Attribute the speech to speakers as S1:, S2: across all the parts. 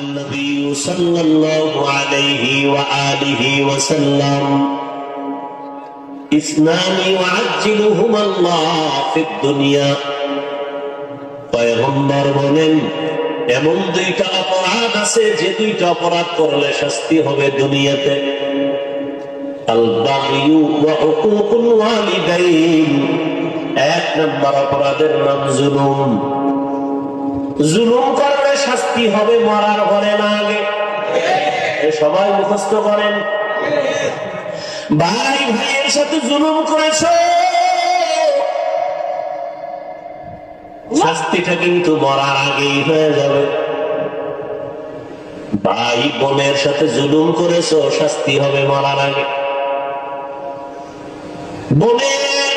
S1: النبي صلى الله عليه وآله وسلم اثنان يعجلهما الله في الدنيا পয়গম্বর বলেন এমন দুইটা অপরাধ আছে যে দুইটা অপরাধ করলে শাস্তি হবে দুনিয়াতে আল বাগয়ু ওয়া উকুকুল ওয়ালিদাইন এক নম্বর অপরাধের নাম জুলুম জুলুম করলে শাস্তি হবে মরার ঘরে না আগে সবাই মুখস্থ করেন ভাই ভাইয়ের সাথে জুলুম করেছো শাস্তিটা কিন্তু মরার আগেই হয়ে যাবে ভাই বোনের সাথে জুলুম করেছো শাস্তি হবে মরার আগে বোনের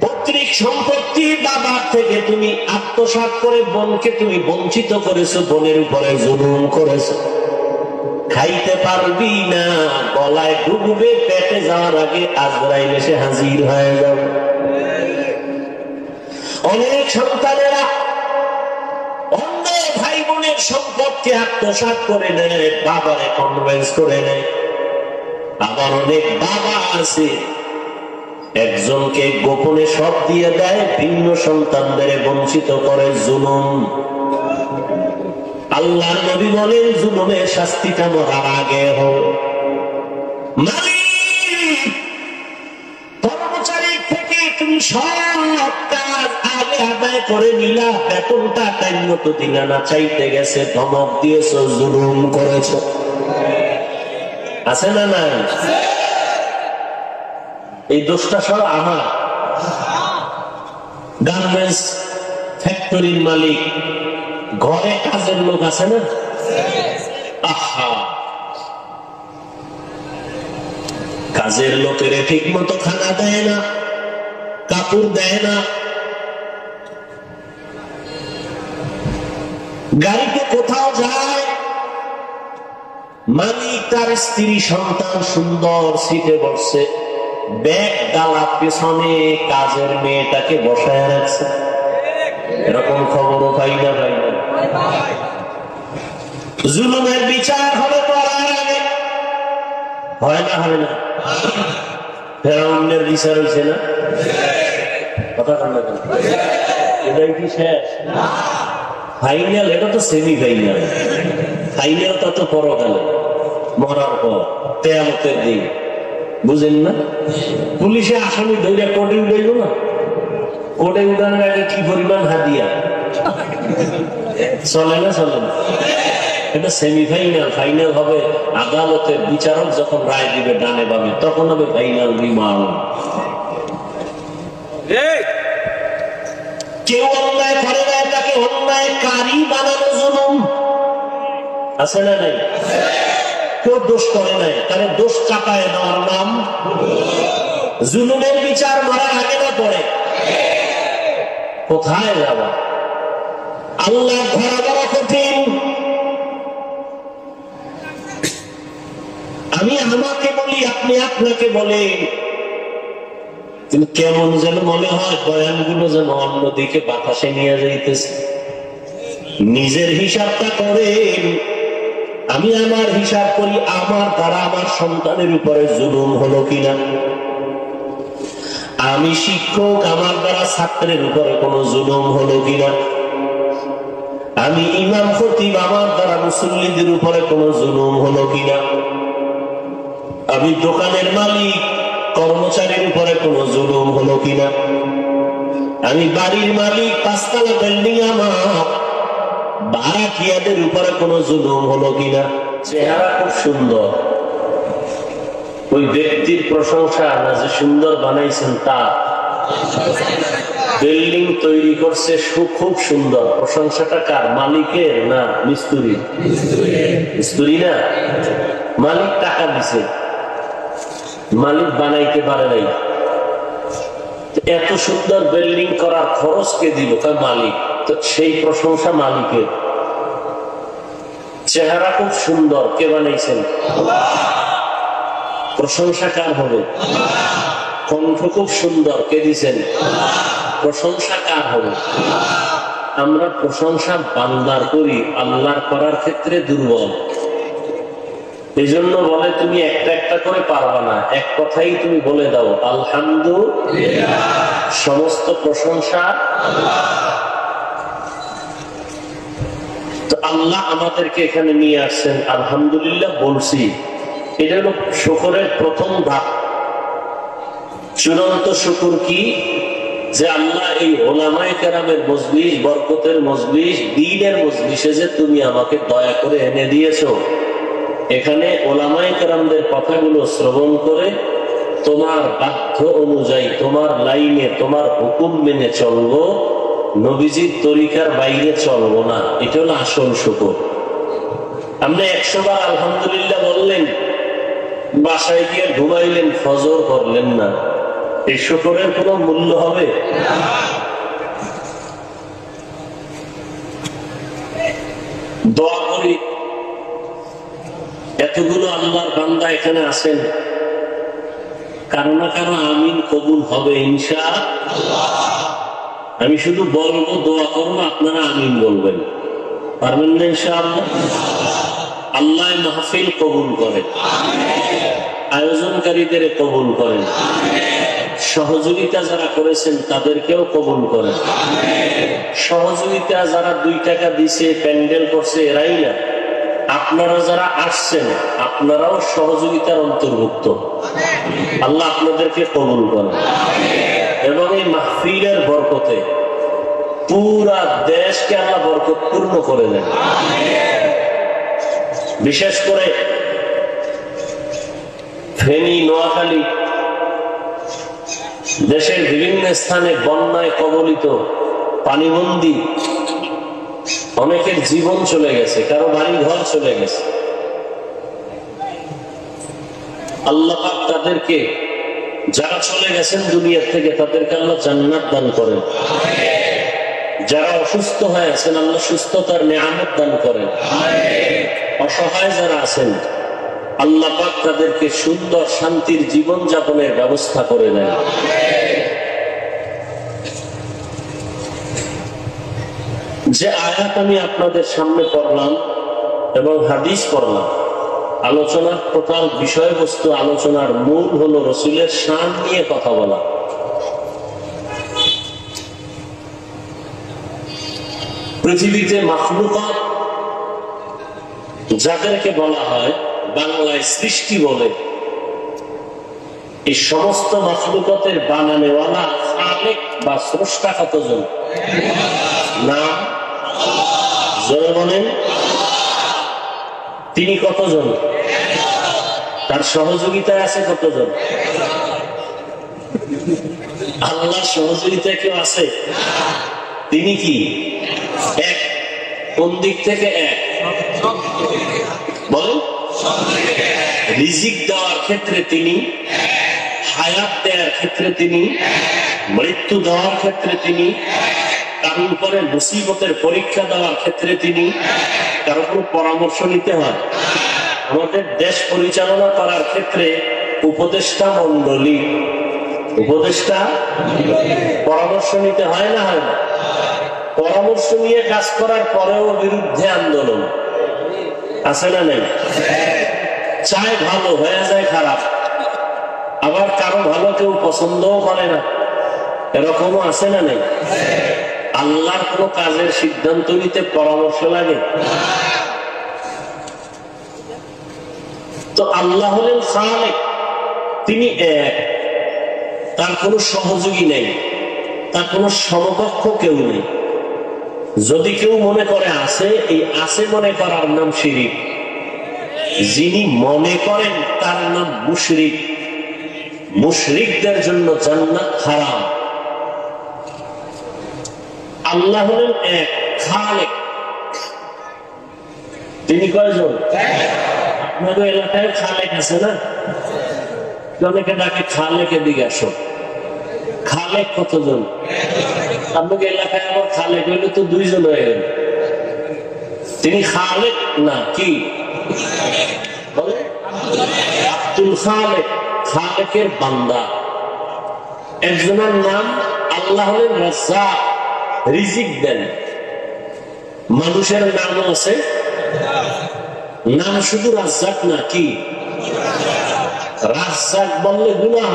S1: পৈতৃক সম্পত্তি বাবার থেকে তুমি আত্মসাৎ করে বোনকে তুমি বঞ্চিত করেছো বোনের উপরে জুলুম করেছো খাইতে পারবি না গলায় ডুববে পেটে যাওয়ার আগে আজরাইল এসে হাজির হয়ে যাবে অনেক সন্তানেরা অন্য ভাই বোনের সম্পদকে আত্মসাৎ করে নেয় বাবারে কনভিন্স করে নেয় আবার অনেক বাবা আছে একজনকে গোপনে সব দিয়ে দেয় ভিন্ন সন্তানদের বঞ্চিত করে জুলুম আল্লাহর নবী বলেন জুলুমের শাস্তিটা মরার আগে হয় কর্মচারী থেকে তুমি সব কাজ আগে আদায় করে নিলা বেতনটা টাইম মতো দিলা না চাইতে গেছে ধমক দিয়েছো জুলুম করেছো আছে না নাই এই দোষটা সব আমার গার্মেন্টস ফ্যাক্টরির মালিক ঘরে কাজের লোক আছে না আহা কাজের লোকের ঠিক মতো খানা দেয় না কাপড় দেয় না গাড়িতে কোথাও যায় মালিক তার স্ত্রী সন্তান সুন্দর সিটে বসছে ব্যাগ ডালা পেছনে কাজের মেয়েটাকে বসায় রাখছে এরকম খবরও পাই না ভাই জুলুমের বিচার হবে মরার আগে হয় না হয় না ফেরাউনের বিচার হয়েছে না কথা কান্না কেন এটাই কি শেষ ফাইনাল এটা তো সেমি ফাইনাল ফাইনালটা তো পরকালে মরার পর কিয়ামতের দিন বুঝেন না পুলিশে আসামি ধরে কোর্টে উঠাইল না কোর্টে উঠানোর আগে কি পরিমাণ হাদিয়া চলে না চলে না এটা সেমিফাইনাল ফাইনাল হবে আদালতের বিচারক যখন রায় দিবে ডানে বামে তখন হবে ফাইনাল রিমান্ড কেউ অন্যায় করে না তাকে অন্যায়কারী বানানো জুলুম আছে না নাই কেউ দোষ করে নাই তাহলে দোষ চাপায় দেওয়ার নাম জুলুমের বিচার মরার আগে না পড়ে কোথায় যাবা আল্লাহ ধরা বড় কঠিন আমি আমাকে বলি আপনি আপনাকে বলেন কিন্তু কেমন যেন মনে হয় বয়ানগুলো যেন অন্যদিকে বাতাসে নিয়ে যাইতেছে নিজের হিসাবটা করেন আমি আমার হিসাব করি আমার দ্বারা আমার সন্তানের উপরে জুলুম হলো কিনা আমি শিক্ষক আমার দ্বারা ছাত্রের উপরে কোনো জুলুম হলো কিনা আমি ইমাম খতিব আমার দ্বারা মুসল্লিদের উপরে কোনো জুলুম হলো কিনা আমি দোকানের মালিক কর্মচারীর উপরে কোনো জুলুম হলো কিনা আমি বাড়ির মালিক পাঁচতলা বিল্ডিং আমার ভাড়াটিয়াদের উপরে কোনো জুলুম হলো কিনা চেহারা খুব সুন্দর ওই ব্যক্তির প্রশংসা না যে সুন্দর বানাইছেন তা বিল্ডিং তৈরি করছে খুব সুন্দর প্রশংসাটা কার মালিকের না মিস্ত্রি মিস্ত্রি না মালিক টাকা দিছে মালিক বানাইতে পারে নাই এত সুন্দর বিল্ডিং করার খরচ কে দিল তার মালিক তো সেই প্রশংসা মালিকের চেহারা খুব সুন্দর কে বানাইছেন প্রশংসা কার হবে কণ্ঠ খুব সুন্দর কে দিছেন প্রশংসা কার হবে আমরা প্রশংসা বান্দার করি, আল্লাহর করার ক্ষেত্রে দুর্বল। এই জন্য বলে তুমি একটা একটা করে পারবা না, এক কথাই তুমি বলে দাও আলহামদুলিল্লাহ, সমস্ত প্রশংসা আল্লাহ। তো আল্লাহ আমাদেরকে এখানে নিয়ে আসছেন, আলহামদুলিল্লাহ বলছি। এটা হলো শুকরের প্রথম ধাপ। চূড়ান্ত শুকর কি? যে আল্লাহ এই ওলামায়ে কেরামের মজলিস, বরকতের মজলিস, দ্বীনের মজলিসে যে তুমি আমাকে দয়া করে এনে দিয়েছো, এখানে ওলামায়ে কেরামদের কথাগুলো শ্রবণ করে তোমার বাধ্য অনুযায়ী, তোমার লাইনে, তোমার হুকুম মেনে চলবো, নবীজির তরিকার বাইরে চলবো না। এটা হলো আসল শুকর। আপনি 100 বার আলহামদুলিল্লাহ বললেন, বাসায় গিয়ে ঘুমাইলেন, ফজর করলেন না, এই শুকরের কোনো মূল্য হবে? দোয়া করি, এতগুলো আল্লাহর বান্দা এখানে আছেন, কারো না কারো আমিন কবুল হবে ইনশাআল্লাহ। আমি শুধু বলবো, দোয়া করবো, আপনারা আমিন বলবেন, পারবেন না ইনশাআল্লাহ? আল্লাহ মাহফিল কবুল করেন, আয়োজনকারীদের কবুল করেন, সহযোগিতা যারা করেছেন তাদেরকেও কবুল করেন। সহযোগিতা যারা 2 টাকা দিছে, প্যান্ডেল করছে, এরাই না, আপনারা যারা আসছেন আপনারাও সহযোগিতার অন্তর্ভুক্ত। আল্লাহ আপনাদেরকে কবুল করেন এবং এই মাহফিলের বরকতে পুরা দেশকে আল্লাহ বরকতপূর্ণ করে দেন। বিশেষ করে ফেনী, নোয়াখালী, দেশের বিভিন্ন স্থানে বন্যায় কবলিত, পানিবন্দী, অনেকের জীবন চলে গেছে, কারো বাড়ি ঘর চলে গেছে। আল্লাহ পাক তাদেরকে, যারা চলে গেছেন দুনিয়া থেকে, তাদেরকে আল্লাহ জান্নাত দান করেন। যারা অসুস্থ হয়ে আছেন আল্লাহ সুস্থতার নেয়ামত দান করেন। অসহায় যারা আছেন আল্লাহ পাক তাদেরকে সুন্দর শান্তির জীবন যাপনের ব্যবস্থা করে দেন। যে আয়াত আমি আপনাদের সামনে পড়লাম এবং হাদিস পড়লাম, আলোচনার টোটাল বিষয়বস্তু, আলোচনার মূল হলো রাসূলের শান নিয়ে কথা বলা। পৃথিবীতে মাখলুকাত যাদেরকে বলা হয়, বাংলায় সৃষ্টি বলে, এই সমস্ত মাখলুকাতের বানানেওয়ালা খালেক বা স্রষ্টা কতজন? নাম জোরে বলেন। তিনি কতজন? তার সহযোগিতায় আছে কতজন? আল্লাহর সহযোগিতায় কেউ আছে? তিনি কি এক? কোন দিক থেকে এক? বলেন। রিজিক দেওয়ার ক্ষেত্রে তিনি, হায়াত দেওয়ার ক্ষেত্রে তিনি, মৃত্যু দেওয়ার ক্ষেত্রে তিনি, কারোর উপরে মুসিবতের পরীক্ষা দেওয়ার ক্ষেত্রে তিনি, কারো কোনো পরামর্শ নিতে হয়। আমাদের দেশ পরিচালনা করার ক্ষেত্রে উপদেষ্টা মন্ডলী, উপদেষ্টা পরামর্শ নিতে হয় না, হয় না? পরামর্শ নিয়ে কাজ করার পরেও বিরুদ্ধে আন্দোলন আছে না নেই? চায় ভালো, হয়ে যায় খারাপ। আবার কারো ভালো কেউ পছন্দও করে না, এরকমও আছে না নেই? আল্লাহর কোন কাজের সিদ্ধান্ত নিতে পরামর্শ লাগে? তো আল্লাহ হলেন খালেক, তিনি এক, তার কোনো সহযোগী নেই, তার কোনো সমকক্ষ কেউ নেই। যদি কেউ মনে করে আছে, এই আছে মনে করার নাম শিরিক। যিনি মনে করেন তার নাম মুশরিক। মুশরিকদের জন্য জান্নাত হারাম। আল্লাহ হলেন এক, খালেক। তিনি কয়জন? আপনাদের এলাকায় খালেক আছে না? অনেকে ডাকে খালেকে দিকে আসো। খালেক কতজন? আপনাদের এলাকায় আবার খালেক হইলে তো 2 জন হয়ে গেল। তিনি খালেক না, কি আব্দুল খালেক, খালেকের বান্দা। একজনের নাম আল্লাহ হলেন রাজ্জাক, রিজিক দেন। মানুষের নাম আছে, নাম শুধু রাজ্জাক না, কি রাজ্জাক বললে গুনাহ,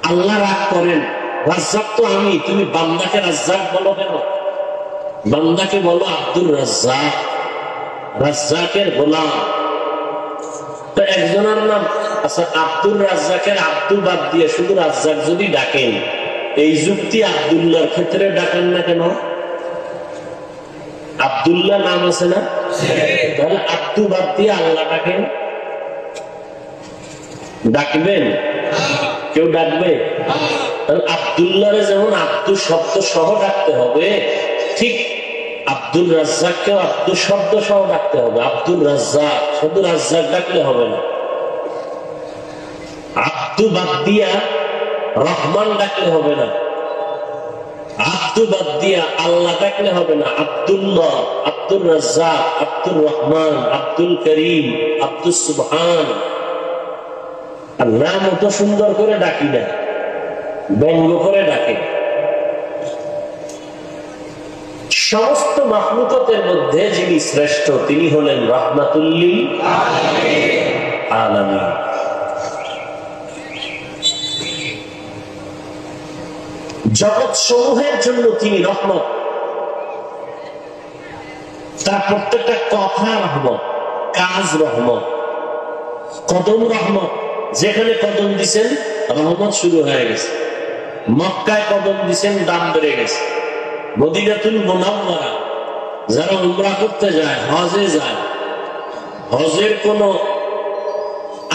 S1: আল্লাহ রাগ করেন। রাজ্জাক তো আমি, তুমি বান্দাকে রাজ্জাক বলো কেন? বান্দাকে বলো আব্দুর রাজ্জাক, রাজ্জাকের গোলাম। তো একজনের নাম আচ্ছা আব্দুর রাজ্জাকের আব্দু বাদ দিয়ে শুধু রাজ্জাক যদি ডাকেন, এই যুক্তি আব্দুল্লাহর ক্ষেত্রে ডাকেন না কেন? আব্দুল্লাহ নাম আছে না, তাহলে আব্দু বাদ দিয়ে আল্লাহ ডাকেন, ডাকবেন? কেউ ডাকবে? আব্দুল্লাহ যেমন আব্দু শব্দ সহ ডাকতে হবে, ঠিক আব্দুল রাজ্জাককেও আব্দু শব্দ সহ ডাকতে হবে। আব্দুল রাজ্জাক শুধু রাজ্জাক ডাকলে হবে না, আব্দু বাদ দিয়া রহমান ডাকলে হবে না, আব্দু বাদ দিয়া আল্লাহ ডাকলে হবে না। আব্দুল্লাহ, আব্দুল রাজ্জাক, আব্দুর রহমান, আব্দুল করিম, আব্দুল সুবহান। আর নাম অত সুন্দর করে ডাকি না, ব্যঙ্গ করে ডাকে। সমস্ত মাখলুকাতের মধ্যে যিনি শ্রেষ্ঠ তিনি হলেন রাহমাতুল লিল আলামিন। জগৎ সমূহের জন্য তিনি রহমত, তার প্রত্যেকটা কথা রহমত, কাজ রহমত, কদম রহমত। যেখানে কদম দিছেন রহমত শুরু হয়ে গেছে। মক্কায় কদম দিছেন, দাম বেড়ে গেছে। মদিনাতুল মুনাওয়ারা যারা উমরা করতে যায়, হজে যায়, হজের কোন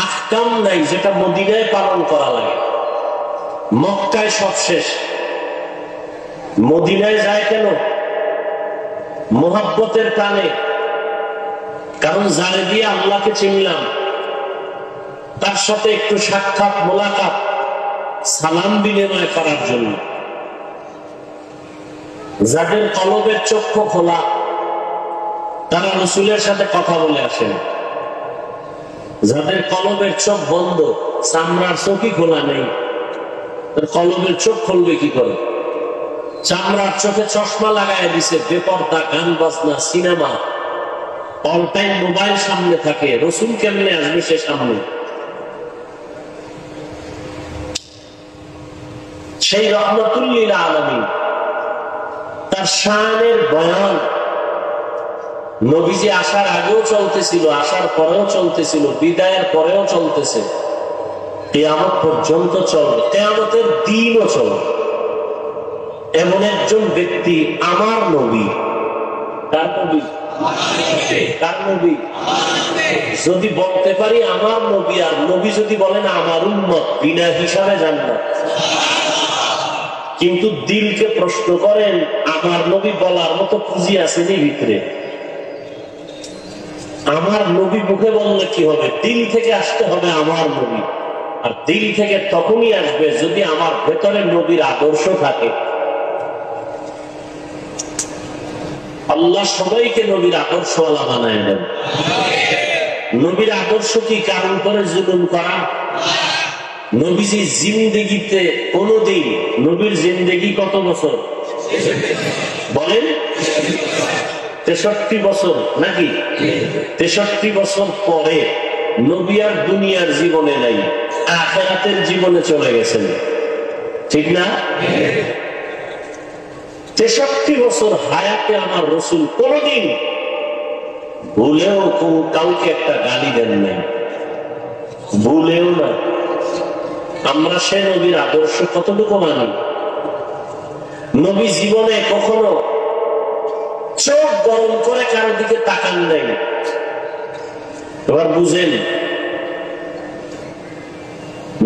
S1: আহকাম নাই যেটা মদিনায় পালন করা লাগে। মক্কায় সব শেষ, মদিনায় যায় কেন? মোহাব্বতের টানে। কারণ যারে দিয়ে আল্লাহকে চিনলাম, তার সাথে একটু সাক্ষাৎ মোলাকাত, সালাম বিনিময় করার জন্য। যাদের কলবের চক্ষু খোলা তারা রাসূলের সাথে কথা বলে আসেন। যাদের কলবের চোখ বন্ধ, চামড়ার চোখই খোলা নেই, কলবের চোখ খুলবে কি করে? চামড়ার চোখে চশমা লাগায় দিছে, বেপরদা, গান বাজনা, সিনেমা, অল টাইম মোবাইল সামনে থাকে। রাসূল কেমনে আসবে সে সামনে? সেই রাহমাতুল লিল আলামিন, তার শানের বয়ান নবীজি আসার আগেও চলতেছিল, আসার পরেও চলতেছিল, বিদায়ের পরেও চলতেছে, কিয়ামত পর্যন্ত চলবে, কিয়ামতের দিনও চলবে। এমন একজন ব্যক্তি আমার নবী। কার নবী? কার নবী? যদি বলতে পারি আমার নবী, আর নবী যদি বলেন আমার উম্মত, বিনা হিসাবে জান্নাত। কিন্তু দিলকে প্রশ্ন করেন, আমার নবী বলার মতো পুঁজি আছে নি ভিতরে? আমার নবী মুখে বললে কি হবে? দিল থেকে আসতে হবে আমার নবী। আর দিল থেকে তখনই আসবে যদি আমার ভেতরে নবীর আদর্শ থাকে। আল্লাহ সবাইকে নবীর আদর্শওয়ালা বানায় দেন। নবীর আদর্শ কি কারণ করে জুলুম করা? নবীজি জিন্দেগিতে কোনদিন, নবীর জিন্দেগি কত বছর বলেন? 63 বছর নাকি? 63 বছর পরে নবী আর দুনিয়ার জীবনে নাই, আখিরাতের জীবনে চলে গেছেন, ঠিক না? 63 বছর হায়াতে আমার রাসূল কোনদিন ভুলেও কাউকে একটা গালি দেন নাই, ভুলেও না। আমরা সে নবীর আদর্শ কতটুকু মানি? নবী জীবনে কখনো চোখ গরম করে কারো দিকে তাকান নাই। এবার বুঝেন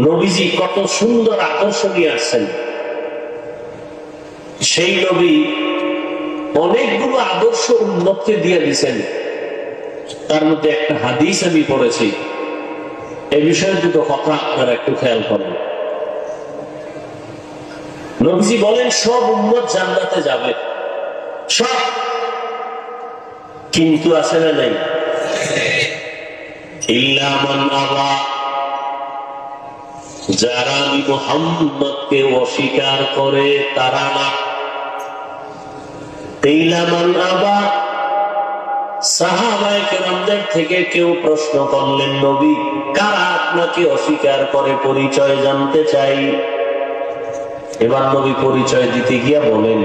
S1: নবীজি কত সুন্দর আদর্শ নিয়ে আসছেন। সেই নবী অনেকগুলো আদর্শ উম্মতকে দিয়ে দিয়েছেন। তার মধ্যে একটা হাদিস আমি পড়েছি, এই বিষয়ে দুটো কথা আপনারা একটু খেয়াল করেন। নবীজি বলেন সব উম্মত জান্নাতে যাবে, সব, কিন্তু আছে না নাই? ইল্লা মান আবা, যারা আমি মুহাম্মদকে অস্বীকার করে তারা না। কিলা মান আবা, সাহাবায়ে কেরামদের থেকে কেউ প্রশ্ন করলেন, নবী কারা আপনাকে অস্বীকার করে, পরিচয় জানতে চাই। এবার নবী পরিচয় দিতে গিয়া বলেন,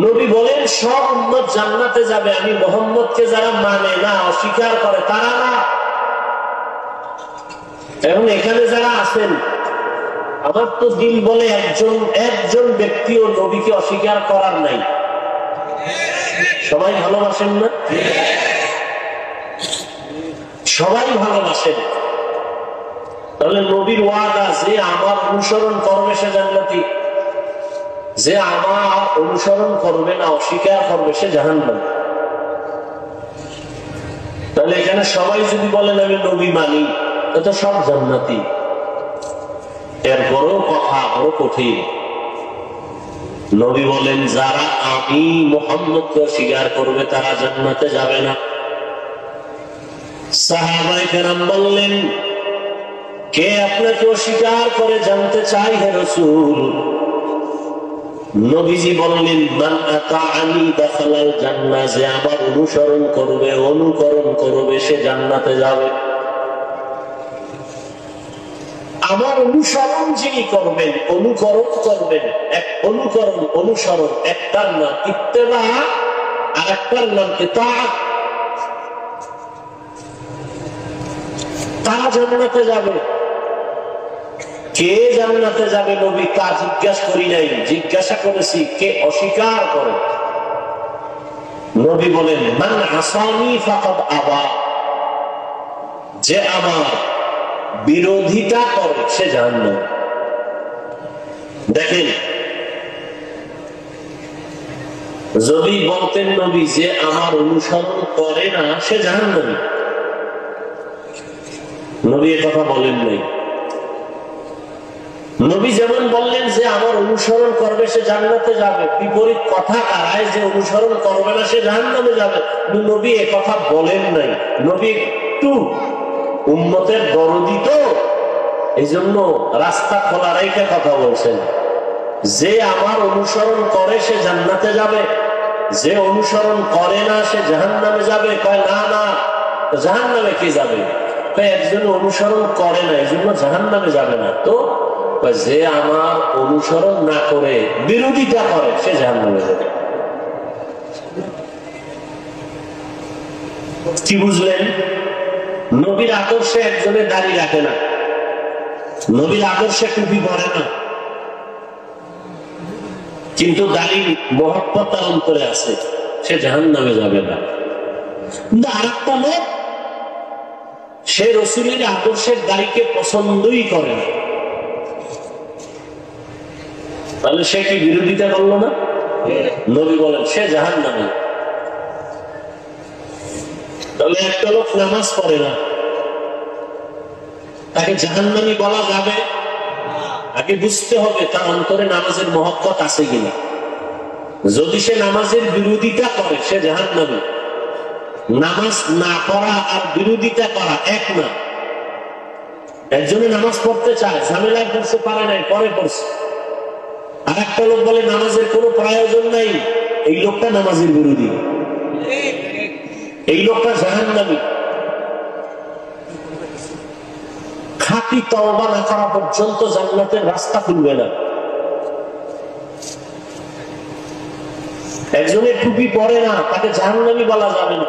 S1: নবী বলেন সব উম্মত জান্নাতে যাবে, আমি মুহাম্মদকে যারা মানে না, অস্বীকার করে তারা না। এখন এখানে যারা আছেন, আমার তো দিল বলে একজন ব্যক্তিও নবীকে অস্বীকার করার নাই। সবাই ভালোবাসেন না? সবাই ভালোবাসেন। তাহলে নবীর ওয়াদা, যে আমার অনুসরণ করবে সে জান্নাতি, যে আমার অনুসরণ করবে না, অস্বীকার করবে সে জাহান্নামী। তাহলে এখানে সবাই যদি বলেন আমি নবী মানি, তো সব জান্নাতি। এরপরও কথা বড় কঠিন। নবী বলেন যারা আমি মুহাম্মদকে অস্বীকার করবে তারা জান্নাতে যাবে না। সাহাবায়ে কেরাম বললেন, কে আপনাকে অস্বীকার করে জানতে চাই হে রাসূল। নবীজি বললেন, মান আতাআনি দাখালাল জান্নাহ, যে আমার অনুসরণ করবে, অনুকরণ করবে সে জান্নাতে যাবে। আমার অনুসরণ যিনি করবেন, অনুকরণ করবেন, এক অনুকরণ অনুসরণ একটার নাম ইত্তেবা, আর একটার নাম ইতাআত, তারা জান্নাতে যাবে। কে জান্নাতে যাবে নবী তা জিজ্ঞাসা করি নাই, জিজ্ঞাসা করেছি কে অস্বীকার করে। নবী বলেন, মান আসানি ফাকাদ আবা, যে আমার বিরোধিতা করে সে জাহান্নামী। দেখেন, যদি বলতেন নবী যে আমার অনুসরণ করে না সে জাহান্নামী, নবী এ কথা বলেন নাই। নবী যেমন বললেন যে আমার অনুসরণ করবে সে জান্নাতে যাবে, বিপরীত কথা কারায় যে অনুসরণ করবে না সে জাহান্নামে যাবে, নবী এ কথা বলেন নাই। নবী একটু উম্মতের দরদি তো, এই জন্য রাস্তা খোলা রেখে কথা বলছেন। যে আমার অনুসরণ করে সে জান্নাতে যাবে, যে অনুসরণ করে না সে জাহান্নামে যাবে। কয় না না, জাহান্নামে কে যাবে? একজন অনুসরণ করে না এই জন্য জাহান্নামে যাবে না। তো যে আমার অনুসরণ না করে বিরোধিতা করে সে জাহান্নামে যাবে। কি বুঝলেন? নবীর আদর্শে একজনের দাড়ি রাখে না, নবীর আদর্শে টুপি পরে না, কিন্তু দাড়ির মহব্বত তার অন্তরে আছে, সে জাহান্নামে যাবে না। কিন্তু আরেকটা লোক সে রাসূলের আদর্শের দাড়িকে পছন্দই করে না, তাহলে সে কি বিরোধিতা করলো না? নবী বলেন সে জাহান্নামী। তাহলে একটা লোক নামাজ পড়ে না, তাকে জাহান্নামী বলা যাবে? আগে বুঝতে হবে তার অন্তরে নামাজের মহব্বত আছে কিনা। যদি সে নামাজের বিরোধিতা করে সে জাহান্নামী। নামাজ না পড়া আর বিরোধিতা করা এক না। একজনে নামাজ পড়তে চায়, ঝামেলায় পড়তে পারে নাই, পরে পড়ছে। আর একটা লোক বলে নামাজের কোনো প্রয়োজন নাই, এই লোকটা নামাজের বিরোধী, এই লোকটা জাহান্নামী। খাঁটি তওবা না করা পর্যন্ত জান্নাতের রাস্তা খুলবে না। একজনের টুপি পরে না, তাকে জাহান্নামী বলা যাবে না।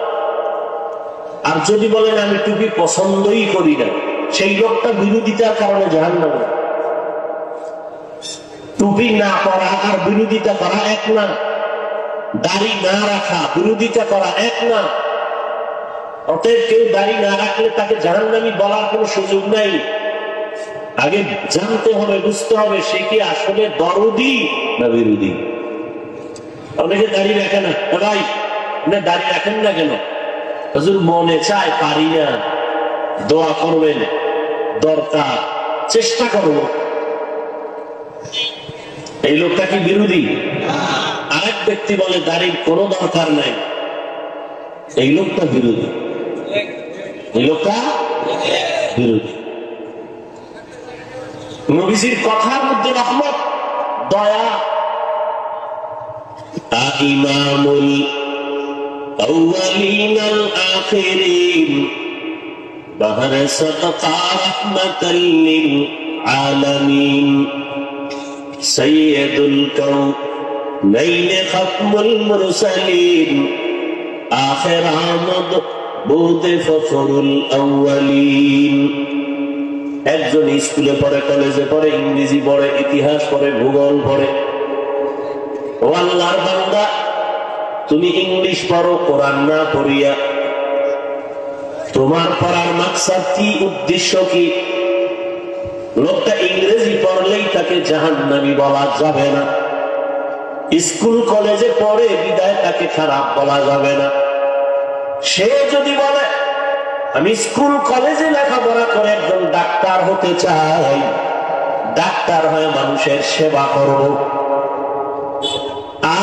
S1: আর যদি বলেন আমি টুপি পছন্দই করি না, সেই লোকটা বিরোধিতার কারণে জাহান্নামী। টুপি না পরা আর বিরোধিতা করা এক না, দাড়ি না রাখা বিরোধিতা করা এক না। অতএব কেউ দাড়ি না রাখলে তাকে জাহান্নামী বলার কোনো সুযোগ নাই। আগে জানতে হবে, বুঝতে হবে সে কি আসলে দরদি না বিরোধী। অনেকে দাড়ি রাখে না, ভাই না দাড়ি রাখেন না কেন? হুজুর মনে চায় পারি না, দোয়া করবেন, দরকার চেষ্টা করব। এই লোকটা কি বিরোধী? আরেক ব্যক্তি বলে দাড়ির কোনো দরকার নাই, এই লোকটা বিরোধী, এই লোকটা বিরোধী। নবীজির কথার মধ্যে রহমত, দয়া, ইমামুল আউয়ালিন আল আখিরিন বাহর সাদকা রাহমাতাল লিল আলামিন সাইয়্যিদুল কাউনাইন খাতমুল মুরসালিন আখির আমদ বুদে ফখরুল আউয়ালিন। একজন স্কুলে পড়ে, কলেজে পড়ে, ইংরেজি পড়ে, ইতিহাস পড়ে, ভূগোল পড়ে। ও আল্লাহর বান্দা, তুমি ইংলিশ পড়ো কোরআন না পড়িয়া, তোমার পড়ার মাকসাদ কি, উদ্দেশ্য কি? লোকটা ইংরেজি পড়লেই তাকে জাহান্নামী বলা যাবে না। স্কুল কলেজে পড়ে বিদায় তাকে খারাপ বলা যাবে না। সে যদি বলে আমি স্কুল কলেজে লেখাপড়া করে একজন ডাক্তার হতে চাই, ডাক্তার হয়ে মানুষের সেবা করব,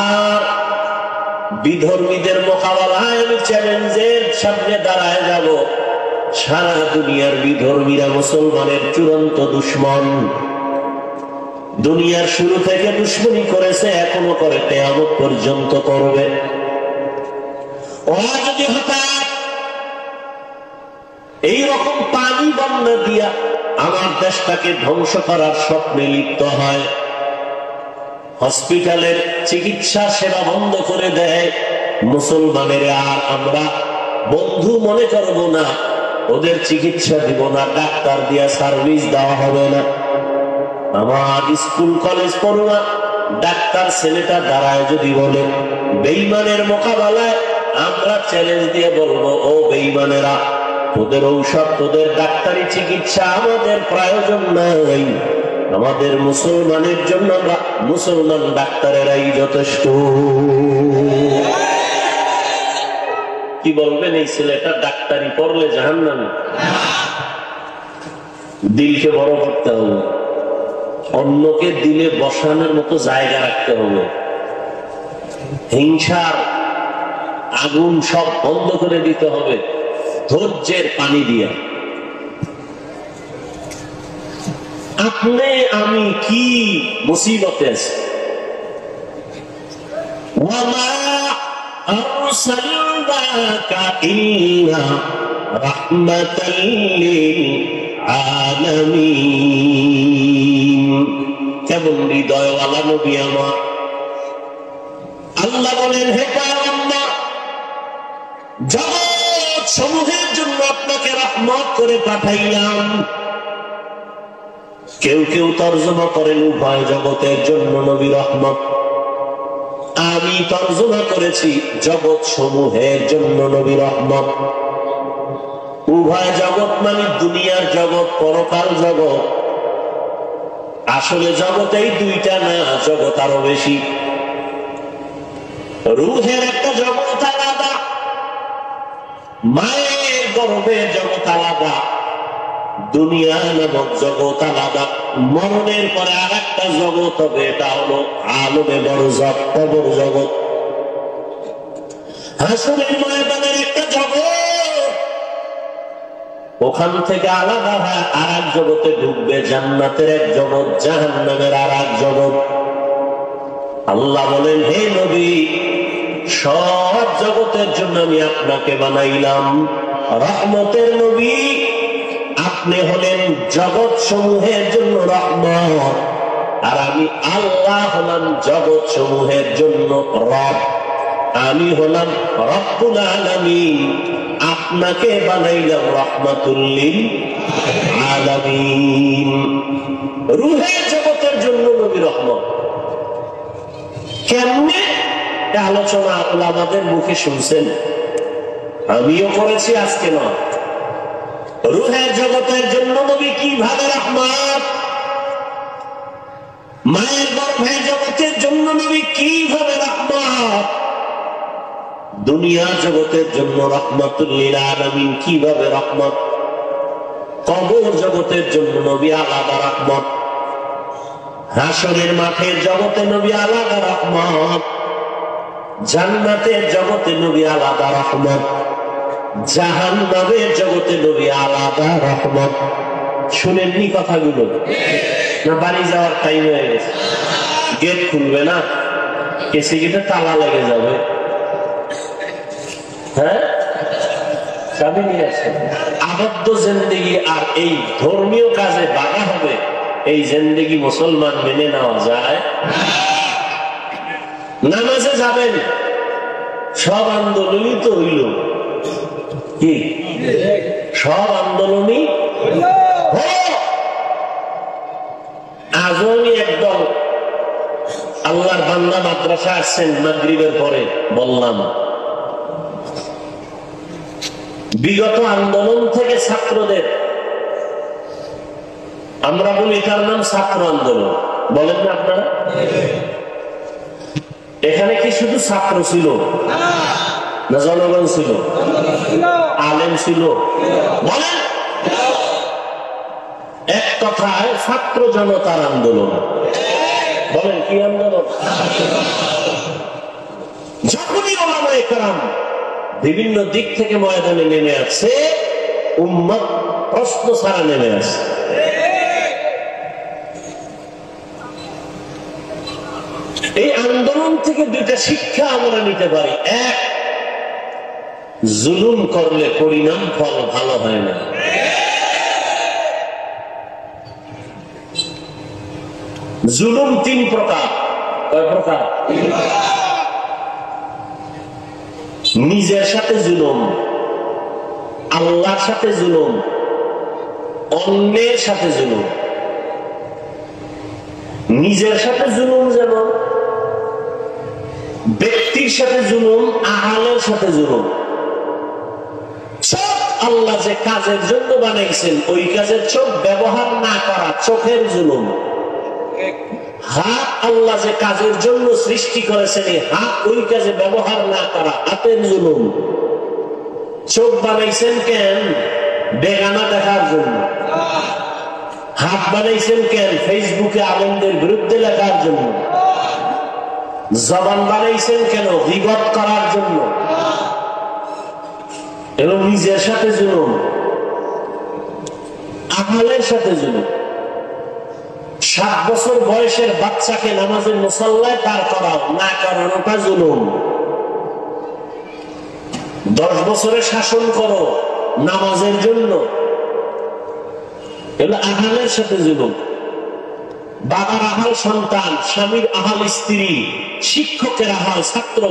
S1: আর বিধর্মীদের মোকাবেলায় আমি চ্যালেঞ্জের সামনে দাঁড়ায় যাব, সারা দুনিয়ার বিধর্মীরা মুসলমানের চূড়ান্ত দুশমন। দুনিয়ার শুরু থেকে দুশমনী করেছে, এখনো করে, কিয়ামত পর্যন্ত করবে। ওরা যদি হঠাৎ এইরকম পানি বন্যা দিয়া আমার দেশটাকে ধ্বংস করার স্বপ্নে লিপ্ত হয়, হসপিটালের চিকিৎসা সেবা বন্ধ করে দেয়, মুসলমানের আর আমরা বন্ধু মনে করব না, ওদের চিকিৎসা দিব না, ডাক্তার দিয়া সার্ভিস দেওয়া হবে না, আমার স্কুল কলেজ পড়ুয়া ডাক্তার ছেলেটা দাঁড়ায় যদি বলে, বেঈমানের মোকাবেলায় আমরা চ্যালেঞ্জ দিয়ে বলবো, ও বেঈমানেরা, তোদের ঔষধ, তোদের ডাক্তারি চিকিৎসা আমাদের প্রয়োজন নাই, আমাদের মুসলমানের জন্য আমরা মুসলমান ডাক্তারেরাই যথেষ্ট। কি বলবেন? এই ছেলেটা ডাক্তারি পড়লে জাহান্নামী? দিলকে বড় করতে হবে, অন্যকে দিলে বসানোর মতো জায়গা রাখতে হবে, হিংসার আগুন সব বন্ধ করে দিতে হবে, ধৈর্যের পানি দিয়া। আপনি আমি কি মুসিবতে আছি, ওয়ামা আরসালনাকা ইল্লা রাহমাতাল লিল আলামিন। কেমন হৃদয়ওয়ালা নবী আমার! আল্লাহ বলেন, হে পয়গম্বর, জগৎ সমূহের জন্য আপনাকে রহমত করে পাঠাইলাম। কেউ কেউ তর্জমা করেন উভয় জগতের জন্য নবী রহমত, আমি তর্জমা করেছি জগৎ সমূহের জন্য নবী রহমত। উভয় জগৎ মানে দুনিয়ার জগৎ, পরকাল জগৎ। আসলে জগৎ এই দুইটা না, জগৎ আরো বেশি। রূহের একটা জগৎ আলাদা, মায়ের গর্ভের জগৎ আলাদা, দুনিয়া নামক জগৎ আলাদা। মরণের পরে আর একটা জগৎ হবে, এটা হলো আলমে বরজখ, কবর জগৎ। হাসরের ময়দানের একটা জগৎ, ওখান থেকে আলাদা হয় আর এক জগতে ঢুকবে, জান্নাতের এক জগৎ, জাহান্নামের আর এক জগৎ। আল্লাহ বলেন, হে নবী, সব জগতের জন্য আমি আপনাকে বানাইলাম রহমতের নবী। আপনি হলেন জগৎ সমূহের জন্য রহমত, আর আমি আল্লাহ হলাম জগৎ সমূহের জন্য রব। আমি হলাম রব্বুল আলামিন, আপনাকে বানাইলাম রহমাতুল লিল আলামিন। রূহের জগতের জন্য নবী রহমত। কেমনে? আলোচনা ওলামাদের মুখে শুনছেন, আমিও করেছি, আজকে নয়। রূহের জগতের জন্য নবী কিভাবে রহমত, মায়ের গর্ভের জগতের জন্য নবী কিভাবে রহমত, দুনিয়া জগতের জন্য রহমাতুল লিল আলামিন কিভাবে রহমত, কবর জগতের জন্য নবী আলাদা রহমত, হাসরের মাঠের জগতে নবী আলাদা রহমত, জান্নাতের জগতে নবী আলাদা রহমত, জাহান্নামের জগতে নবী আলাদা রহমত। শুনেননি কথাগুলো? না বাড়ি যাওয়ার টাইম হয়ে গেছে? গেট খুলবে না? কেসে গেটে তালা লেগে যাবে, হ্যাঁ চাবি নিয়ে আসে। আবদ্ধ জিন্দেগি আর এই ধর্মীয় কাজে বাধা হবে, এই জিন্দেগি মুসলমান মেনে নেওয়া যায়? নামাজে যাবেন, সব আন্দোলনই তো হইল, কি সব আন্দোলনই আজও আমি একদল আল্লাহর বান্দা মাদ্রাসা আসছেন মাগরিবের পরে, বললাম বিগত আন্দোলন থেকে ছাত্রদের, আমরা বলি তার নাম ছাত্র আন্দোলন, বলেন না আপনারা? এখানে কি শুধু ছাত্র ছিল না জনগণ ছিল, আলেম ছিল? বলেন, এক কথায় ছাত্র জনতার আন্দোলন। বলেন কি আন্দোলন? যখনই ওলামায়ে কেরাম বিভিন্ন দিক থেকে ময়দানে নেমে আসছে, উম্মত প্রশ্ন ছাড়া নেমে আসছে। এই আন্দোলন থেকে দুইটা শিক্ষা আমরা নিতে পারি। এক, জুলুম করলে পরিণাম ফল ভালো হয় না। জুলুম তিন প্রকার। কয় প্রকার? নিজের সাথে জুলুম, আল্লাহর সাথে জুলুম, অন্যের সাথে জুলুম। নিজের সাথে জুলুম যেমন ব্যক্তির সাথে জুলুম, আহালের সাথে জুলুম। চোখ আল্লাহ যে কাজের জন্য বানাইছেন ওই কাজের চোখ ব্যবহার না করা, চোখের জুলুম। হাত আল্লাহ যে কাজের জন্য সৃষ্টি করেছেন এই হাত ওই কাজে ব্যবহার না করা, হাতের জুলুম। চোখ বানাইছেন কেন? বেগানা দেখার জন্য। হাত বানাইছেন কেন? ফেসবুকে আলেমদের বিরুদ্ধে লেখার জন্য। জবান বানাইছেন কেন? গীবত করার জন্য। এবং নিজের সাথে জুলুম, আহালের সাথে জুলুম। 7 বছর বয়সের বাচ্চাকে নামাজের মুসাল্লায় পার করাও, না করানোটা জুলুম। 10 বছরে শাসন করো নামাজের জন্য, এগুলো আহালের সাথে জুলুম। বাবার আহাল সন্তান, স্বামীর আহাল স্ত্রী, শিক্ষকের আহাল ছাত্র,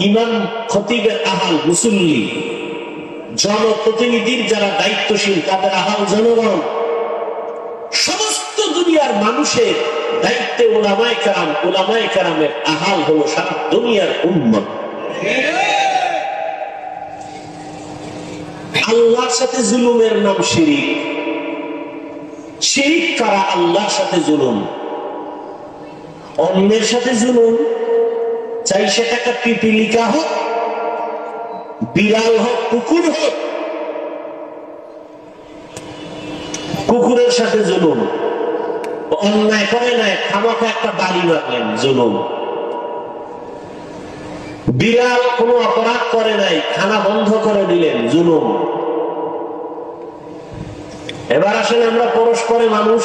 S1: ইমাম খতিবের আহাল মুসল্লি, জনপ্রতিনিধির যারা দায়িত্বশীল তাদের আহাল জনগণ। সমস্ত দুনিয়ার মানুষের দায়িত্বে উলামায়ে কেরাম, উলামায়ে কেরামের আহাল হলো সারা দুনিয়ার উম্মত। আল্লাহর সাথে জুলুমের নাম শিরিক। শিরিক করা আল্লাহর সাথে জুলুম। অন্যের সাথে জুলুম, চাই সেটা একটা পিপিলিকা হোক, বিড়াল হোক, কুকুর হোক। কুকুরের সাথে জুলুম, অন্যায় করে নাই, খামাখা একটা বাড়ি মারলেন, জুলুম। বিড়াল কোনো অপরাধ করে নাই, খানা বন্ধ করে দিলেন, জুলুম। এবার আসলে আমরা পরস্পরে মানুষ,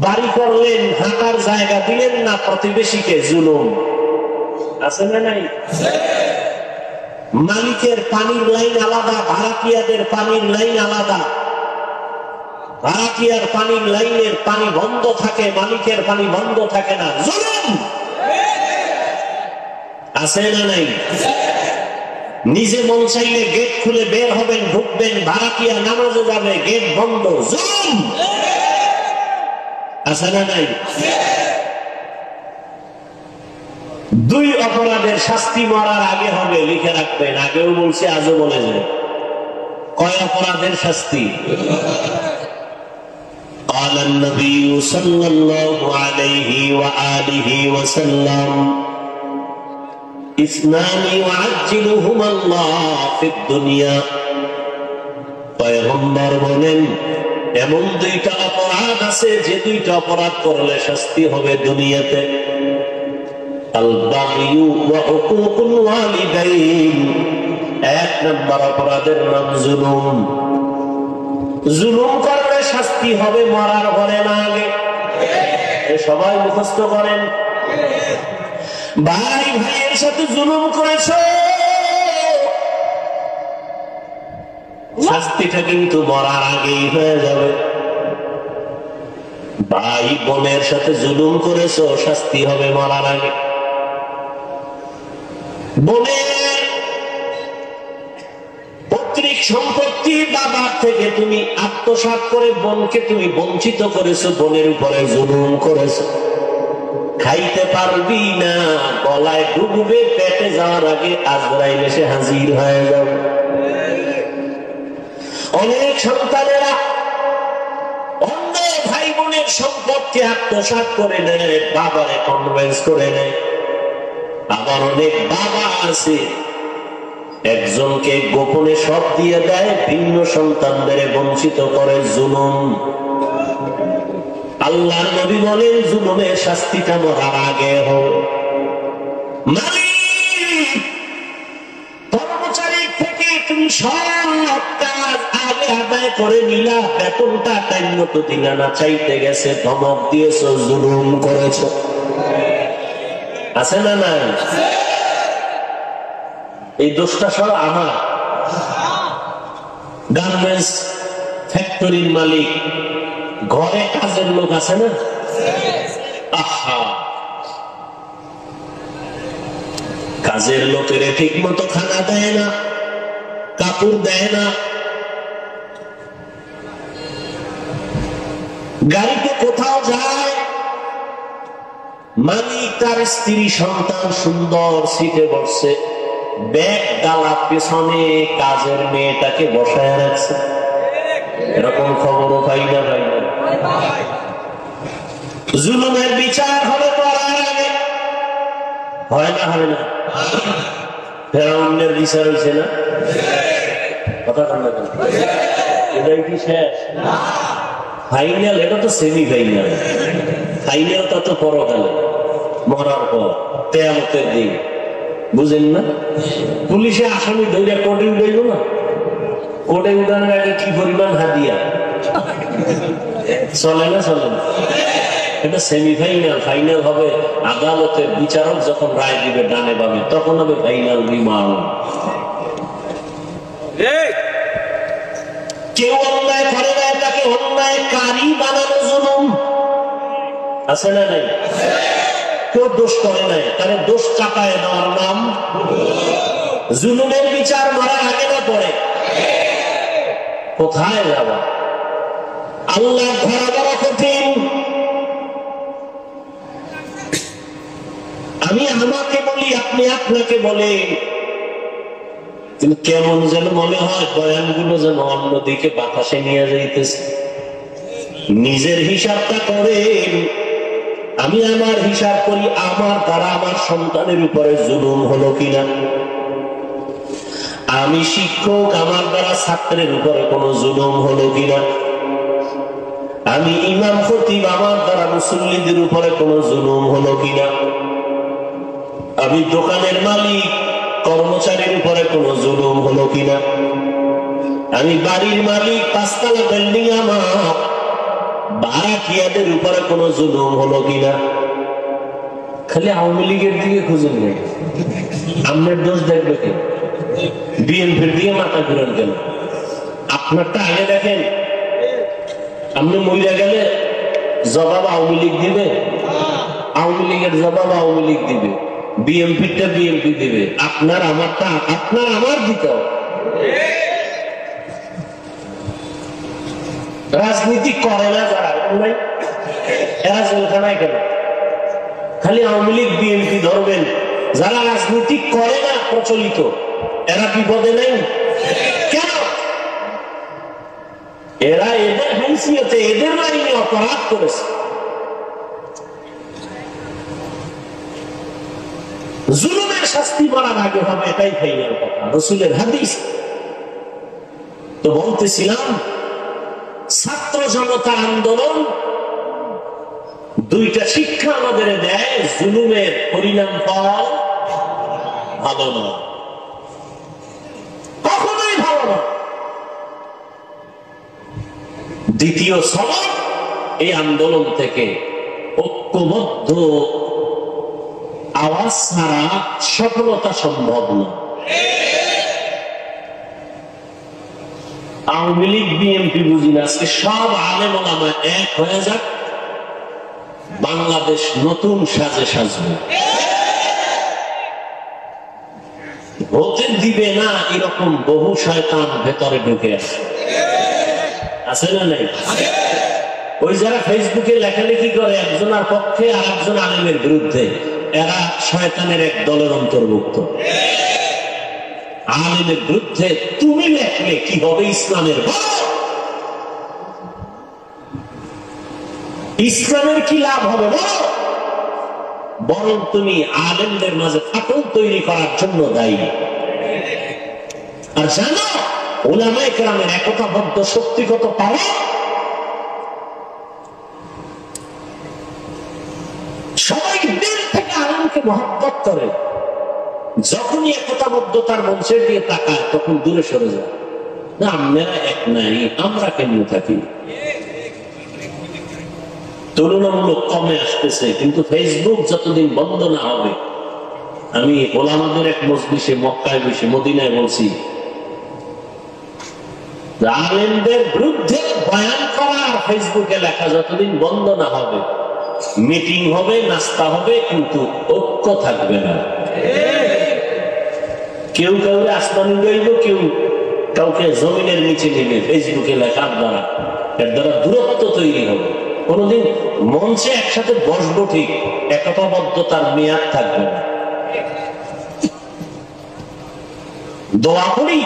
S1: বাড়ি করলেন, থাকার জায়গা দিলেন না প্রতিবেশীকে, জুলুম। আছে না নাই? মালিকের পানির লাইন আলাদা, ভাড়াটিয়াদের পানির লাইন আলাদা। ভাড়াটিয়ার পানির লাইনের পানি বন্ধ থাকে, মালিকের পানি বন্ধ থাকে না, জুলুম। আছে না নাই? নিজে মন চাইলে গেট খুলে বের হবেন, ঢুকবেন, ভাড়াটিয়া নামাজে যাবে, গেট বন্ধ, জুলুম। আছে না নাই? দুই অপরাধের শাস্তি মরার আগে হবে, লিখে রাখবেন। আগেও বলছি, আজও বলে যায়। কয় অপরাধের শাস্তি? قال النبي صلى الله عليه وآله وسلم اثنان يعجلهما الله في الدنيا। পয়গম্বর বলেন, এমন দুইটা অপরাধ আছে যে দুইটা অপরাধ করলে শাস্তি হবে দুনিয়াতে। আল বাগয়ু ওয়া হুকুকুল ওয়ালিদাইন। 1 নম্বর অপরাধের নাম জুলুম। জুলুম করলে শাস্তি হবে মরার ঘরে না আগে। সবাই মুখস্থ করেন। ভাই ভাইয়ের সাথে জুলুম করেছ, শাস্তিটা কিন্তু মরার আগেই হয়ে যাবে। ভাই বোনের সাথে জুলুম করেছ, শাস্তি হবে মরার আগে। বোনের পৈতৃক সম্পত্তি বাবার থেকে তুমি আত্মসাৎ করে বোনকে তুমি বঞ্চিত করেছো, বোনের উপরে জুলুম করেছো। খাইতে পারবি না, গলায় ডুববে, পেটে যাওয়ার আগে আজরাইল এসে হাজির হয়ে যাবে। অনেক সন্তানেরা অন্য ভাই বোনের সম্পদকে আত্মসাৎ করে নেয়, বাবারে কনভিন্স করে নেয়। আবার অনেক বাবা আছে একজনকে গোপনে সব দিয়ে দেয়, ভিন্ন সন্তানদের বঞ্চিত করে, জুলুম। আল্লাহর নবী বলেন জুলুমের শাস্তিটা মরার আগে হবে। মালিক কর্মচারী থেকে তুমি সব কাজ আগে আদায় করে নিলা, বেতনটা টাইম মতো দিলা না, চাইতে গেছে, ধমক দিয়েছো, জুলুম করেছো। আছে না না? এই দোষটা সব আমার। গার্মেন্টস ফ্যাক্টরির মালিক, ঘরে কাজের লোক আছে না? আহা, কাজের লোকের ঠিক মতো খানা দেয় না, কাপড় দেয় না, গাড়িতে কোথাও যায়, মালিক তার স্ত্রী সন্তান সুন্দর সিটে বসছে, ব্যাগ ডালা পেছনে কাজের মেয়েটাকে বসায় রাখছে। এরকম খবরও পাই না, পাই না। জুলুমের বিচার হবে মরার আগে, হয় না? হয় না? ফেরাউনের বিচার হয়েছে না? কথা ঠান্ডা কেন? এটাই কি শেষ? ফাইনাল? এটা তো সেমি ফাইনাল। ফাইনাল তো পরকালে, মরার পর, কিয়ামতের দিন। বুঝেন না? পুলিশে আসামি ধরে কোর্টে উঠাইব না, কোর্টে উঠানোর আগে কি পরিমাণ হাদিয়া চলে না? চলে না? এটা সেমিফাইনাল। ফাইনাল হবে আদালতে, বিচারক যখন রায় দিবে ডানে বামে, তখন হবে ফাইনাল রিমান্ড। কেউ অন্যায় করে না, তাকে অন্যায়কারী বানানো জুলুম। আছে না নাই? কেউ দোষ করে নাই, তার দোষ চাপায় নেওয়ার নাম জুলুমের বিচার মরার আগে না পড়ে। কোথায় যাবা? আল্লাহ ধরা বড় কঠিন। আমি আমাকে বলি, আপনি আপনাকে বলে, কিন্তু কেমন যেন মনে হয় বয়ানগুলো যেন অন্যদিকে বাতাসে নিয়ে যাইতেছে। নিজের হিসাবটা করেন, আমি আমার হিসাব করি, আমার দ্বারা আমার সন্তানের উপরে জুলুম হলো কিনা। আমি শিক্ষক, আমার দ্বারা ছাত্রের উপরে কোনো জুলুম হলো কিনা। আমি ইমাম খতিব, আমার দ্বারা মুসল্লিদের উপরে কোনো জুলুম হলো কিনা। আমি দোকানের মালিক, কর্মচারীর উপরে কোনো জুলুম হলো কিনা। আমি বাড়ির মালিক, 5 তলা বিল্ডিং আমার, ভাড়াটিয়াদের উপরে কোনো জুলুম হলো কিনা। খালি আওয়ামী লীগের দিকে খুঁজুন নেই, আপনার দোষ দেখবে কি? বিএনপির দিকে মাথা ঘুরান কেন? আপনারটা আগে দেখেন। আপনি মহিলা গেলে জবাব আওয়ামী লীগ দিবে, আওয়ামী লীগের জবাব আওয়ামী লীগ দিবে, বিএনপিটা বিএনপি দিবে, আপনার আমারটা আপনার আমার দিতে হবে। রাজনীতি করে না যারা, এরা জেলখানায় কেন? খালি আওয়ামী লীগ বিএনপি ধরবেন, যারা রাজনীতি করে না প্রচলিত, এরা বিপদে নেই কেন? এরা এদের হাইসিয়তে, এদের লাইনে অপরাধ করেছে। জুলুমের শাস্তি বলার আগে হবে, এটাই ফাইনাল কথা, রাসূলের হাদিস। তো বলতেছিলাম, ছাত্র জনতার আন্দোলন দুইটা শিক্ষা আমাদের দেয়। জুলুমের পরিণাম ফল ভালো না, কখনোই ভালো না। দ্বিতীয় সবক, এই আন্দোলন থেকে ঐক্যবদ্ধ আওয়াজ ছাড়া সফলতা সম্ভব না। আওয়ামী লীগ বিএনপি বুঝি না, আজকে সব আলেম ওলামা এক হয়ে যাক, বাংলাদেশ নতুন সাজে সাজবে। হতে দিবে না এরকম বহু শয়তান ভেতরে ঢুকে আছে না নাই? ওই যারা ফেসবুকে লেখালেখি করে একজনের পক্ষে আর একজন আলেমের বিরুদ্ধে, এরা শয়তানের এক দলের অন্তর্ভুক্ত। আলেমের বিরুদ্ধে তুমি লেখলে কি হবে? ইসলামের ইসলামের কি লাভ হবে? বরং তুমি আলেমদের মাঝে ফাটল তৈরি করার জন্য দায়ী। আর জানো উলামায়ে কেরামের একতাবদ্ধ শক্তি কত পাওয়া। সবাই দিল থেকে আলেমকে মহব্বত করে, যখনই একতাবদ্ধতার মঞ্চের দিয়ে তাকায় তখন দূরে সরে যায়। না, আমরা এক নাই, আমরা কেমন থাকি? তুলনামূলক কমে আসতেছে, কিন্তু ফেসবুক যতদিন বন্ধ না হবে, আমি ওলামাদের এক মজলিসে মক্কায় বসে মদিনায় বলছি, আলেমদের বিরুদ্ধে বয়ান করা আর ফেসবুকে লেখা যতদিন বন্ধ না হবে, মিটিং হবে, নাস্তা হবে, কিন্তু ঐক্য থাকবে না। কেউ কাউকে আসমানি গাইব, কেউ কাউকে জমিনের নিচে নেবে ফেসবুকে লেখার দ্বারা। এর দ্বারা দূরত্ব তৈরি হবে। কোনদিন মঞ্চে একসাথে বসবো ঠিক, একতাবদ্ধতার মেয়াদ থাকবে না। দোয়া করি,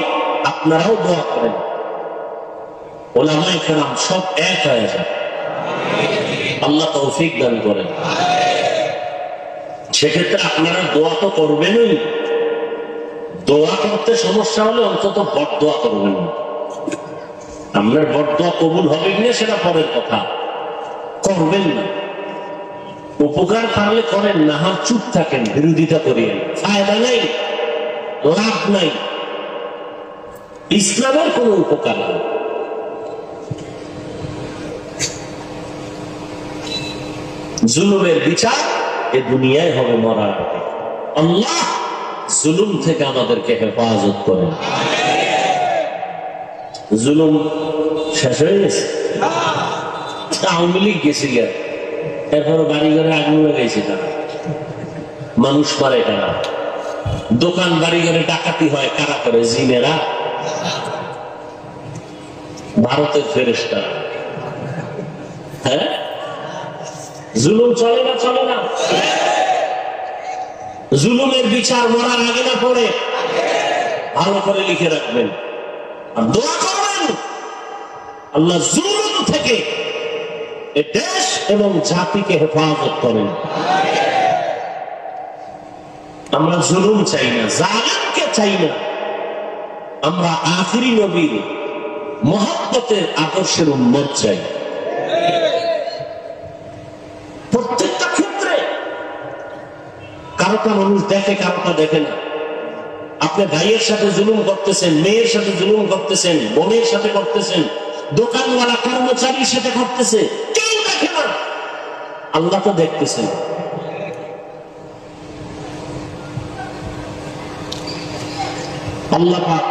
S1: আপনারাও দোয়া করেন, ওলামায়ে কেরাম সব এক হয়ে যায়, আল্লাহ তৌফিক দান করেন। সেক্ষেত্রে আপনারা দোয়া তো করবেনই। দোয়া করতে সমস্যা হলে অন্তত বদদোয়া করবেন। আপনার বদদোয়া কবুল হবে কিনা সেটা পরের কথা, করবেন না। উপকার পারলে করেন, না হয় চুপ থাকেন, বিরোধিতা করিয়েন, ফায়দা নাই, লাভ নাই, ইসলামের কোন উপকার নেই। জুলুমের বিচার এ দুনিয়ায় হবে মরার আগে। আল্লাহ জুলুম থেকে আমাদেরকে হেফাজত করেন। জুলুম শেষ হয়ে গেছে? আওয়ামী লীগ গেছে গিয়া, এরপর বাড়ি ঘরে আগুন লাগাইছে তারা, মানুষ মারে তারা, দোকান বাড়ি ঘরে ডাকাতি হয় কারা করে? জিনেরা, ভারতের ফেরেশতা। হ্যাঁ, জুলুম চলে না? চলে না? জুলুমের বিচার মরার আগে না পড়ে? ভালো করে লিখে রাখবেন আর দোয়া করবেন, আল্লাহ জুলুম থেকে এ দেশ এবং জাতিকে হেফাজত করেন। আমরা জুলুম চাই না, জালিমকে চাই না। আমরা আখিরি নবীর মহব্বতের আদর্শের উম্মত চাই। প্রত্যেকটা ক্ষেত্রে কারোটা মানুষ দেখে, কারোটা দেখে না। আপনি ভাইয়ের সাথে জুলুম করতেছেন, মেয়ের সাথে জুলুম করতেছেন, বোনের সাথে করতেছেন, দোকানওয়ালা কর্মচারীর সাথে করতেছে, কেউ দেখে না, আল্লাহ তো দেখতেছেন। আল্লাহ পাক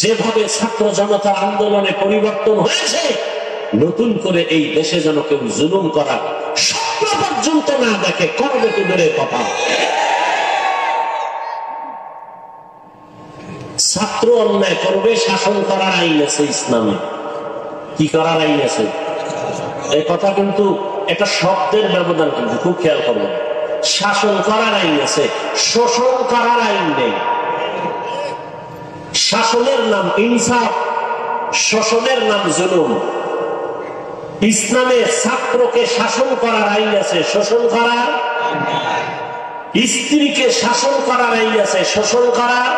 S1: যেভাবে ছাত্র জনতার আন্দোলনে পরিবর্তন হয়েছে, নতুন করে এই দেশে যেন কেউ জুলুম করা স্বপ্ন পর্যন্ত না দেখে, করবে কি দূরের কথা। ছাত্র অন্যায় করবে, শাসন করার আইন আছে ইসলামে। কি করার আইন আছে? এই কথা কিন্তু একটা শব্দের ব্যবধান, কিন্তু খুব খেয়াল করবেন। শাসন করার আইন আছে, শোষণ করার আইন নেই। শাসনের নাম ইনসাফ, শোষণের নাম জুলুম। ইসলামে ছাত্রকে শাসন করার আইন আছে, শোষণ করার। স্ত্রীকে শাসন করার আইন আছে, শোষণ করার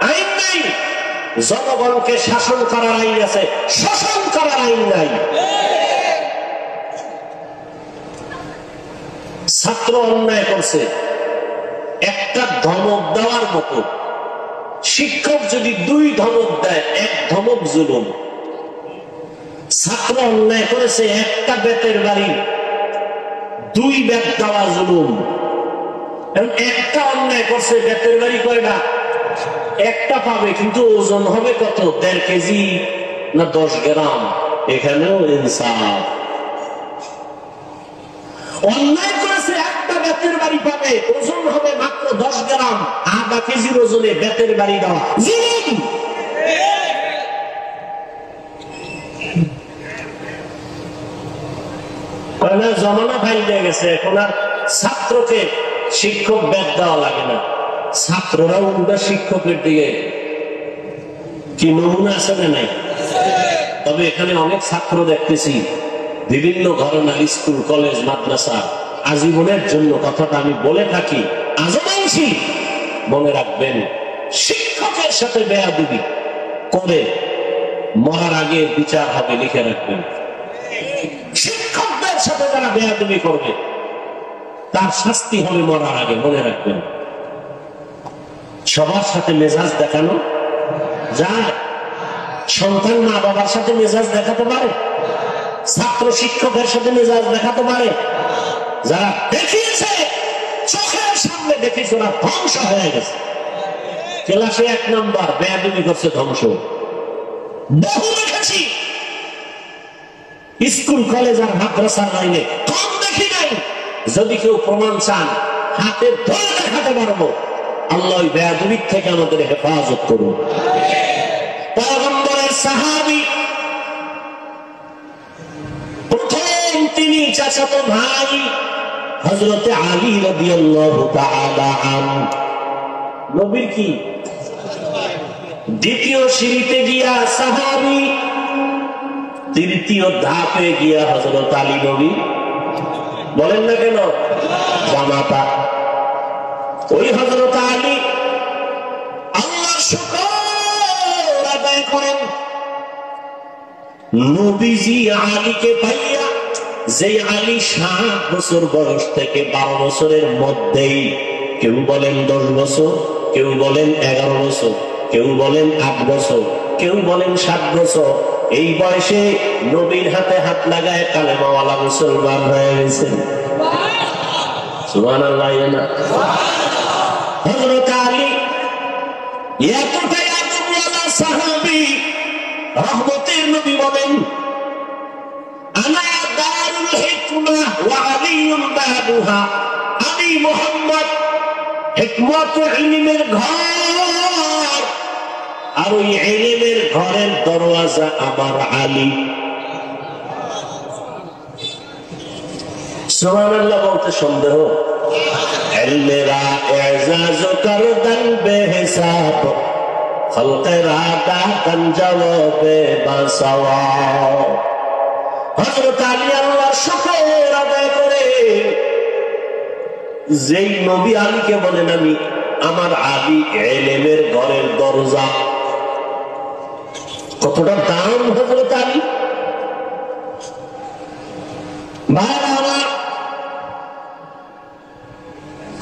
S1: আইন নাই। জনগণকে শাসন করার আইন আছে, শোষণ করার আইন নাই। ছাত্র অন্যায় করছে, একটা ধমক দেওয়ার মতো। শিক্ষক যদি 2 ধমক দেয়, 1 ধমক জুলুম। ছাত্র অন্যায় করেছে, একটা বেতের বাড়ি 2 বেত দেওয়া জুলুম। একটা অন্যায় করছে, বেতের বাড়ি কয়টা? একটা পাবে, কিন্তু ওজন হবে কত? 1.5 কেজি না 10 গ্রাম। এখানেও ইনসাফ। অন্যায় করেছে, একটা বেতের বাড়ি পাবে, ওজন হবে মাত্র 10 গ্রাম, আধা কেজির ওজনে বেতের বাড়ি দেওয়া জুলুম। জমানা ফাইলে গেছে, এখন আর ছাত্রকে শিক্ষক বেত দেওয়া লাগে না, ছাত্ররা উল্টা শিক্ষকের দিকে। কি নমুনা আছে না নাই? তবে এখানে অনেক ছাত্র দেখতেছি বিভিন্ন ধরনের স্কুল, কলেজ, মাদ্রাসা আজীবনের জন্য কথাটা আমি বলে থাকি, আজও মানছি। মনে রাখবেন, শিক্ষকের সাথে বেয়াদবি করে মরার আগে বিচার হবে, লিখে রাখবেন। শিক্ষকদের সাথে যারা বেয়াদবি করবে তার শাস্তি হবে মরার আগে, মনে রাখবেন। সবার সাথে মেজাজ দেখানো যায়? সন্তান মা বাবার সাথে মেজাজ দেখাতে পারে? ছাত্র শিক্ষকের সাথে মেজাজ দেখাতে পারে? যারা দেখিয়েছে, চোখের সামনে দেখেছে, ওরা ধ্বংস হয়ে গেছে। ক্লাসে 1 নাম্বার, বেয়াদবি করছে, ধ্বংস। বহু দেখেছি স্কুল, কলেজ আর মাদ্রাসার লাইনে, কম দেখি নাই। যদি কেউ প্রমাণ চান, হাতে ধরে দেখাতে পারবো। আল্লাহ ওই বেয়াদবির থেকে আমাদের হেফাজত করুন। পয়গম্বরের সাহাবী, প্রথম তিনি চাচাতো ভাই হযরতে আলী রাদিয়াল্লাহু তাআলা আনহু, নবীর কি দ্বিতীয় সিঁড়িতে গিয়া সাহাবী, তৃতীয় ধাপে গিয়া হযরত আলী নবী। বলেন না কেন? জামাতা। ওই হযরত আলী আল্লাহর শুকর আদায় করেন, নবীজি আলীকে পাইয়া, যে আলী 7 বছর বয়স থেকে 12 বছরের মধ্যেই, কেউ বলেন 10 বছর, কেউ বলেন 11 বছর, কেউ বলেন 8 বছর, কেউ বলেন 7 বছর, এই বয়সে নবীর হাতে হাত লাগায় কালেমাওয়ালা মুসলমান হয়ে গেছেন। সুবহানাল্লাহ। হযরত আলী এতটাই আদবওয়ালা সাহাবী, রহমতের নবী বলেন, আনা দারুল হিকমাহ ওয়া আলীউন বাবুহা। আমি মুহাম্মদ হিকমত ও ইলমের ঘর, আর ওই ইলমের ঘরের দরওয়াজা আমার আলী। সুবহানাল্লাহ বলতে সন্দেহ? ইলমেরা এজাজ করদান বেহিসাব, খলকেরা দাতান জওয়াবে বাসাওয়া। হযরত আলী আল্লাহর শুকর আদায় করে, যেই নবী আলীকে বলেন আমি, আমার আলী ইলমের ঘরের দরজা। কতটা দাম হযরত আলী!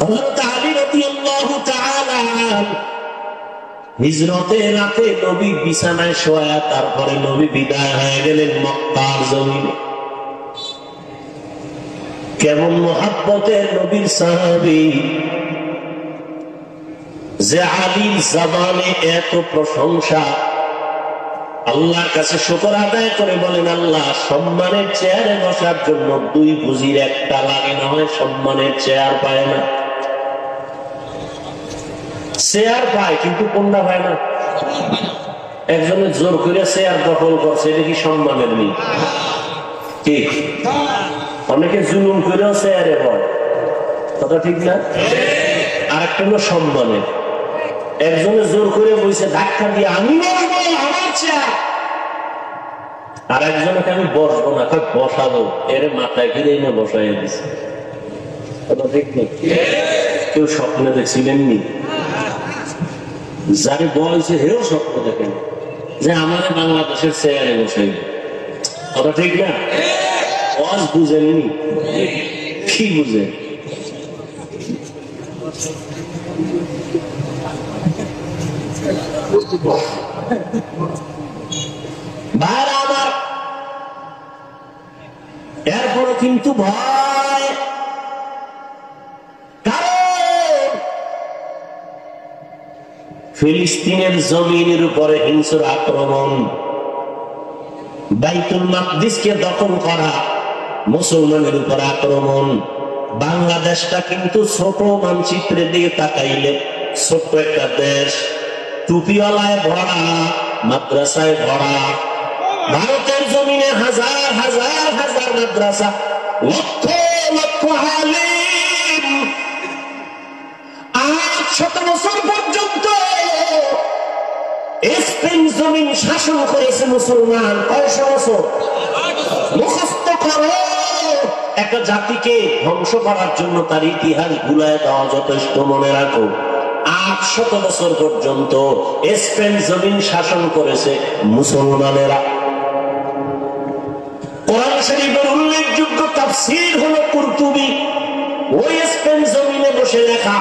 S1: হযরত আলী রাদিয়াল্লাহু তাআলা হিজরতের রাতে নবী বিছানায় শোয়া, তারপরে নবী বিদায় হয়ে গেলেন মক্কার জমিনে। কেমন মুহাব্বতের নবীর সাহাবী, যে আলীর জবানে এত প্রশংসা, আল্লাহর কাছে শুকর আদায় করে বলেন, আল্লাহ সম্মানের চেয়ারে বসার জন্য 2 পুঁজির একটা লাগে, না হয় সম্মানের চেয়ার পায় না। চেয়ার পায় কিন্তু কোনটা পায় না? একজনের জোর করে চেয়ার দখল করছে, এটা কি সম্মানের নেই? ঠিক। অনেকে জুলুম করেও চেয়ারে হয়, কথা ঠিক না? আর একটা হলো সম্মানের। একজনে জোর করে বসে ধাক্কা দিয়ে, আমি বসবো, আমার চেয়ার। আর একজনকে আমি বসবো না, বসাবো, এর মাথায় ঘিরে এনে বসাই দিচ্ছে, কথা ঠিক নেই? কেউ স্বপ্নে দেখছিলেন নি? যাকে বলছে হেও স্বপ্ন দেখেন যে আমাদের বাংলাদেশের চেয়ারে বসাই, কথা ঠিক না? ওয়াজ বুঝেননি? কি বুঝে? ভাইরা আমার, এরপরে কিন্তু ভয়, কারণ ফিলিস্তিনের জমিনের উপরে হিংস্র আক্রমণ, বাইতুল মাকদিসকে দখল করা, মুসলমানের উপর আক্রমণ। বাংলাদেশটা কিন্তু ছোট, মানচিত্রে দিয়ে তাকাইলে ছোট্ট একটা দেশ, টুপিওয়ালায় ভরা, মাদ্রাসায় ভরা। ভারতের জমিনে হাজার হাজার হাজার মাদ্রাসা, লক্ষ লক্ষ আলিম। 800 বছর পর্যন্ত স্পেন জমিন শাসন করেছে মুসলমান। 100 বছর মুখস্থ করো। একটা জাতিকে ধ্বংস করার জন্য তার ইতিহাস ভুলায় দেওয়া যথেষ্ট। মনে রাখো, 800 বছর পর্যন্ত স্পেন জমিন শাসন করেছে মুসলমানেরা। কোরআন শরীফের উল্লেখযোগ্য তাফসীর হলো কুরতুবী। ওই স্পেন জমিনে বসে লেখা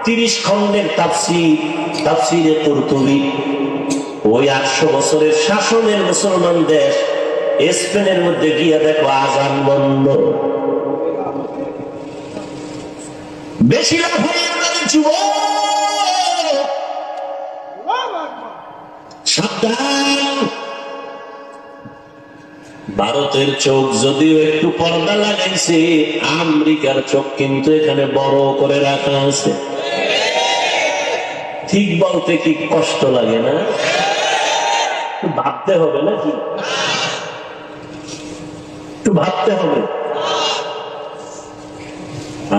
S1: 30 খণ্ডের তাফসীর, তাফসীরে কুরতুবী। ওই 800 বছরের শাসনের মুসলমান দেশ স্পেনের মধ্যে গিয়ে দেখো আযান বন্ধ। বেশি লাভ হয়ে গেলে যুবক সাবধান। ভারতের চোখ যদিও একটু পর্দা লাগাইছে, আমেরিকার চোখ কিন্তু এখানে বড় করে রাখা আছে। ঠিক বলতে কি কষ্ট লাগে না? ভাবতে হবে নাকি? একটু ভাবতে হবে।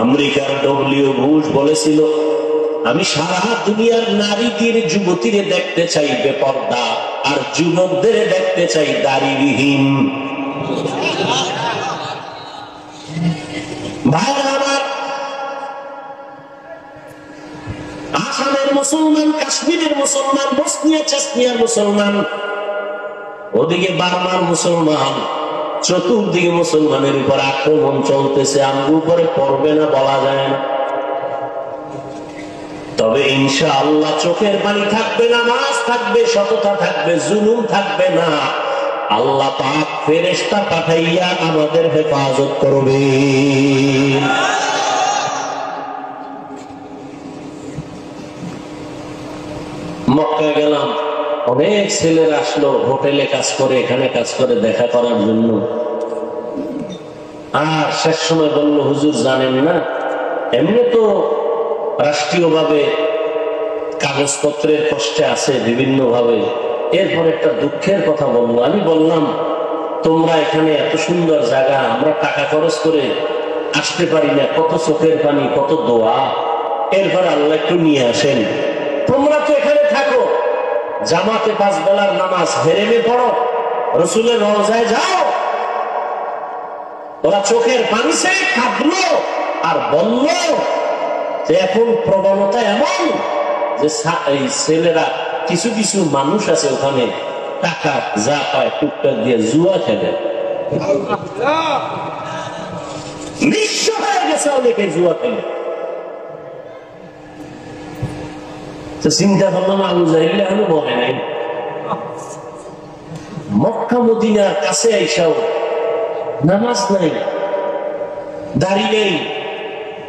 S1: আমেরিকার ডব্লিউ বুশ বলেছিল, আমি সারা দুনিয়ার নারীদের, যুবতীরে দেখতে চাই বেপর্দা, আর যুবকদের দেখতে চাই দাড়িবিহীন। ভাইরা আমার, আসামের মুসলমান, কাশ্মীরের মুসলমান, বসনিয়া চেচনিয়ার মুসলমান, ওদিকে বার্মার মুসলমান, চতুর্দিকে মুসলমানের উপর আক্রমণ চলতেছে। আমার উপরে পড়বে না বলা যায় না, তবে ইনশাআল্লাহ চোখের পানি থাকবে, নামাজ থাকবে, সততা থাকবে, জুলুম থাকবে না। আল্লাহ পাক ফেরেশতা পাঠাইয়া আমাদের হেফাজত করবে। মক্কায় গেলাম, অনেক ছেলেরা আসলো, হোটেলে কাজ করে, এখানে কাজ করে, দেখা করার জন্য। আর শেষ সময় বললো, হুজুর জানেন না, এমনি তো রাষ্ট্রীয়ভাবে কাগজপত্রের কষ্টে আছে বিভিন্ন ভাবে, এরপর একটা দুঃখের কথা বললো। আমি বললাম, তোমরা এখানে এত সুন্দর জায়গা, আমরা টাকা খরচ করে আসতে পারি না, কত চোখের পানি, কত দোয়া, এরপর আল্লাহ একটু নিয়ে আসেন। তোমরা তো এখানে থাকো, জামাতে 5 বেলার নামাজ হেরেমে পড়ো, রসুলের রওজায় যাও। ওরা চোখের পানি সে কাঁদলো আর বলল যে এখন প্রবণতা এমন যে এই ছেলেরা, কিছু কিছু মানুষ আছে ওখানে, টাকা যা পায় টুকটাক দিয়ে জুয়া খেলে। নিঃস্ব হয়ে গেছে অনেকে জুয়া খেলে। চিন্তা করলাম, আবু জাহেল এখনো বলে নাই। মক্কা মদিনার কাছে আইসাও নামাজ নাই, দাড়ি নেই,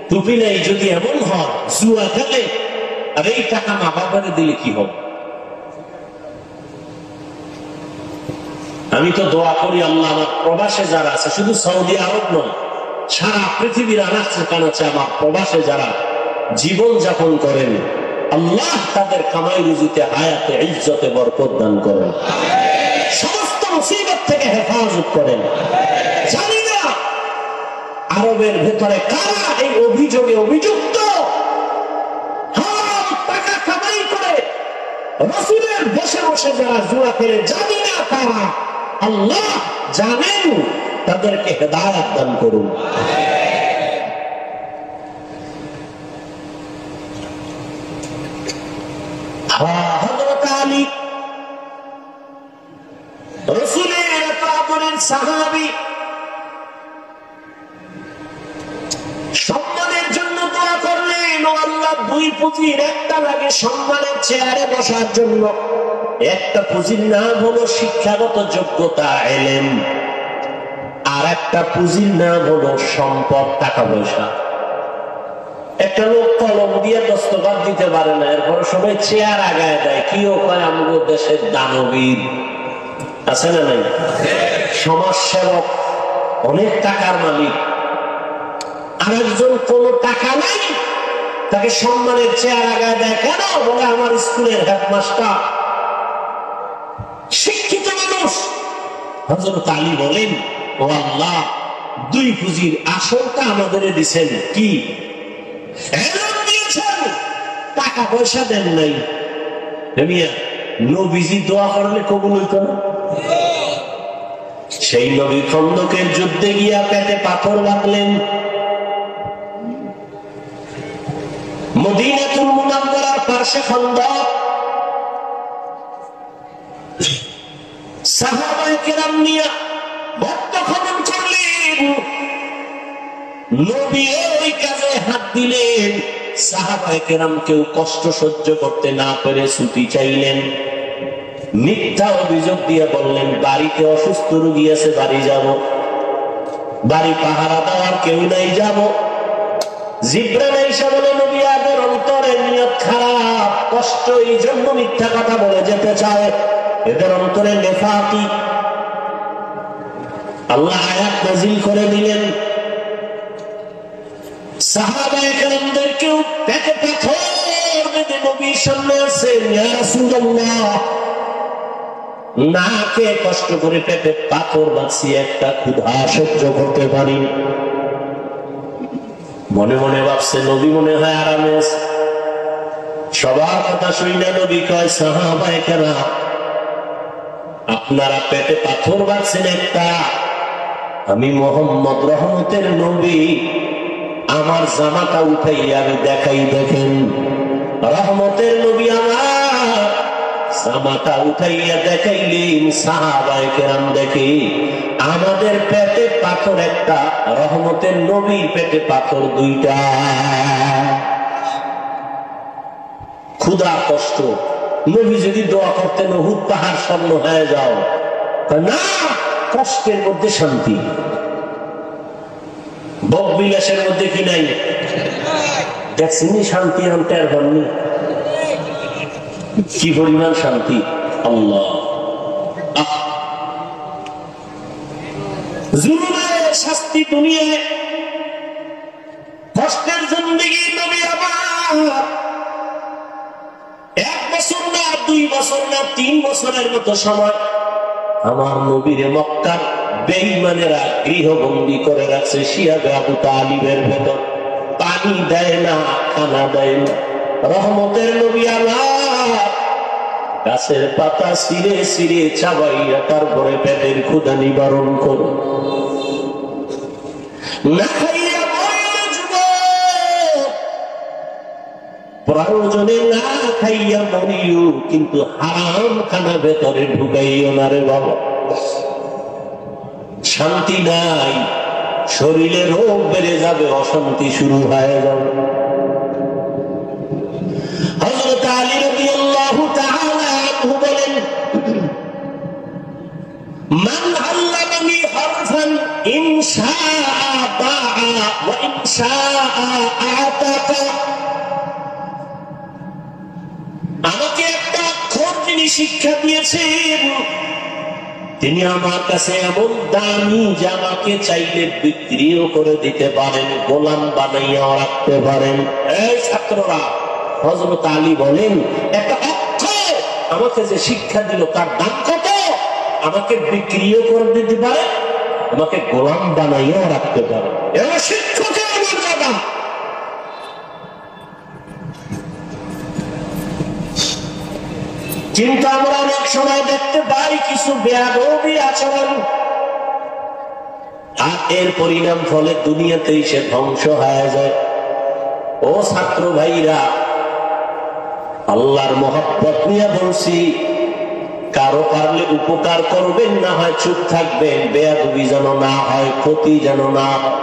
S1: টুপি নেই। যদি এমন হয় জুয়া খেলে, আর এই টাকা মা বাবারে দিলে কি হবে? আমি তো দোয়া করি, আল্লাহ আমার প্রবাসে যারা আছে, শুধু সৌদি আরব নয়, সারা পৃথিবীর আনাচে কানাচে আমার প্রবাসে যারা জীবন যাপন করেন, আল্লাহ তাদের কামাই রুজিতে, হায়াতে, ইজ্জতে বরকত দান করেন, সমস্ত মুসিবত থেকে হেফাজত করেন। জানি না আরবের ভেতরে কারা এই অভিযোগে অভিযুক্ত, টাকা কামাই করে রাসূলের বসে বসে যারা জুয়া খেলে, জানি না কারা, আল্লাহ জানেন, তাদেরকে হেদায়েত দান করুন। হযরত আলী রাসূলের এত আদরের সাহাবী, সম্মানের জন্য দোয়া করলেন, ও আল্লাহ, 2 পুঁজির একটা লাগে সম্মানের চেয়ারে বসার জন্য, একটা পুঁজির নাম হলো শিক্ষাগত যোগ্যতা, ইলম, আর একটা পুঁজির নাম হলো সম্পদ, টাকা পয়সা। একটা লোক কলম দিয়ে দস্তখত দিতে পারে না, এরপর সবাই চেয়ার আগায় দেয়, কিও কয় আমাদের দেশের দানবীর আছে না নাই, সমাজসেবক, অনেক টাকার মালিক। আরেকজন কোনো টাকা নাই, তাকে সম্মানের চেয়ার আগায় দেয় কেন? বলে আমার স্কুলের হেডমাস্টার, শিক্ষিত মানুষ। হযরত আলী বলেন, ও আল্লাহ, দুই পুঁজির আসলটা আমাদের দিচ্ছেন, কি দিয়েছেন? টাকা পয়সা দেন নাই। নবীজি দোয়া করলে কবুল হইত না? সেই নবী খন্দকের যুদ্ধে গিয়া পেটে পাথর লাগলেন, মদিনাতুল মুনাওয়ারার পাশে খন্দক, সাহাবায়ে কেরাম নিয়ে ভক্ত খনন করলেন, নবী ওই কাজে হাত দিলেন। সাহাবায়ে কেরাম কেউ কষ্ট সহ্য করতে না পেরে ছুটি চাইলেন, মিথ্যা অভিযোগ দিয়ে বললেন বাড়িতে অসুস্থ রোগী আছে, বাড়ি যাব, বাড়ি পাহারা দেওয়ার কেউ নাই, যাব। জিবরাইল এসে বলে, নবী আগের অন্তরে নিয়ত খারাপ, কষ্ট, এই জন্য মিথ্যা কথা বলে যেতে চায়, এদের অন্তরে নেফাকি। আল্লাহ আয়াত নাযিল করে দিলেন, সাহাবায়ে কেরামদেরকেও পেটে পাথর বেঁধে নবীর সামনে আসেন, ইয়া রাসূলুল্লাহ, না খেয়ে কষ্ট করে পেটে পাথর বাঁধছি, একটা ক্ষুধা সহ্য করতে পারি। মনে মনে ভাবছে নবী মনে হয় আরামে আছে। সবার কথা শুনে নবী কয়, সাহাবায়ে কেরাম, আপনারা পেটে পাথর বাঁধছেন একটা, আমি মুহাম্মদ রহমতের নবী, আমার জামাটা উঠাইয়া আমি দেখাই, দেখেন রহমতের নবী আমার জামাটা উঠাইয়া দেখাইলেন। সাহাবায়ে কেরাম দেখে আমাদের পেটে পাথর একটা, রহমতের নবীর পেটে পাথর দুইটা। ক্ষুধা কষ্ট, নবী যদি দোয়া করতেন উহুদ পাহাড় স্বর্ণ হয়ে যাও, না, কষ্টের মধ্যে শান্তি, ভোগ বিলাসের মধ্যে কি নাই? দেখছেন শান্তি আনতে আর হননি, কি পরিমাণ শান্তি! আল্লাহ, জুলুমের শাস্তি দুনিয়ায়, কষ্টের জিন্দেগি। নবী আমার 1 বছর না, 2 বছর না, 3 বছরের মতো সময় আমার নবীরে মক্কার বেঈমানেরা গৃহবন্দী করে রাখছে শিয়াবে আবু তালিবের ভেতর, পানি দেয় না, খানা দেয় না। রহমতের নবী আমার গাছের পাতা ছিঁড়ে ছিঁড়ে চাবাইয়া তারপরে পেটের ক্ষুধা নিবারণ করো, না খাইয়া প্রয়োজনে না খাইয়া মরিও, কিন্তু হারাম খানা ভেতরে ঢুকাইও না রে বাবা। শান্তি নাই, শরীরে রোগ বেড়ে যাবে, অশান্তি শুরু হয়ে যাবে। হযরত আলী রাদিয়াল্লাহু তাআলা আনহু বলেন, মান আল্লামানি হারফান ইন শাআ বাআ ওয়া ইন শাআ আতাকা, আমাকে একটা অক্ষর তিনি শিক্ষা দিয়েছেন, তিনি আমার কাছে এমন দামি যে আমাকে চাইলে বিক্রিও করে দিতে পারেন, গোলাম বানাইয়া রাখতে পারেন। এই ছাত্ররা, হযরত আলী বলেন, একটা অক্ষর আমাকে যে শিক্ষা দিল তার দাম কত? আমাকে বিক্রিও করে দিতে পারে, আমাকে গোলাম বানাইয়া রাখতে পারে। এরা শিক্ষকের মর্যাদা। কিন্তু আমরা অনেক সময় দেখতে পাই কিছু বেয়াদবি আচরণ, আর এর পরিণাম ফলে দুনিয়াতেই সে ধ্বংস হয়ে যায়। ও ছাত্র ভাইরা, আল্লাহর মহব্বত নিয়ে বলছি, কারো পারলে উপকার করবেন, না হয় চুপ থাকবেন, বেয়াদবি যেন না হয়, ক্ষতি যেন না হয়।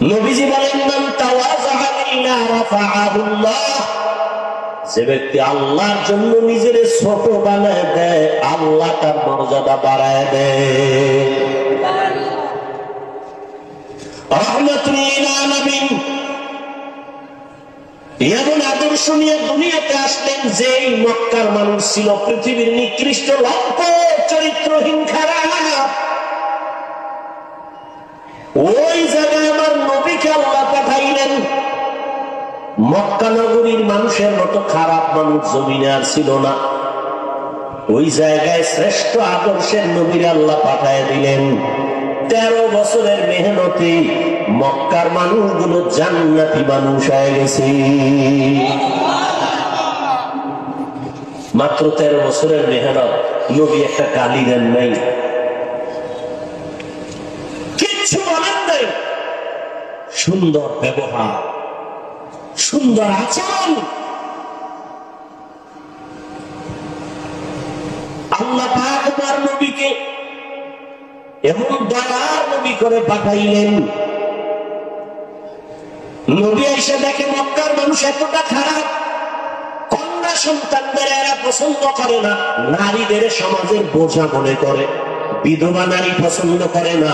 S1: নবীজি বলেন, মান তাওয়াযআ লিল্লাহি রাফাআহুল্লাহ, যে ব্যক্তি আল্লাহর জন্য নিজের ছোট বানায় দেয়, আল্লাহ তার মর্যাদা বাড়ায় দেয়। রাহমাতুল লিল আলামিন এমন আদর্শ নিয়ে দুনিয়াতে আসলেন যে মক্কার মানুষ ছিল পৃথিবীর নিকৃষ্ট লম্প চরিত্রহীন খারাপ। ওই জায়গায় আমার নবীকে আল্লাহ পাঠাইলেন। মক্কা নগরীর মানুষের মতো খারাপ মানুষ জমিনে আর ছিল না। ওই জায়গায় শ্রেষ্ঠ আদর্শের নবীর আল্লাহ পাঠায় দিলেন। 13 বছরের মেহনতে মক্কার মানুষগুলো জান্নাতি মানুষ হয়ে গেছে। মাত্র 13 বছরের মেহনত, নবী একটা গালি দেন নাই, কিচ্ছু বলেন নাই। সুন্দর ব্যবহার, সুন্দর আচরণ। আল্লাহ পাক আমার নবীকে এমন দয়ার নবী করে পাঠাইলেন। নবী এসে দেখে মক্কার মানুষ এতটা খারাপ, কন্যা সন্তানদের এরা পছন্দ করে না, নারীদের সমাজের বোঝা মনে করে, বিধবা নারী পছন্দ করে না।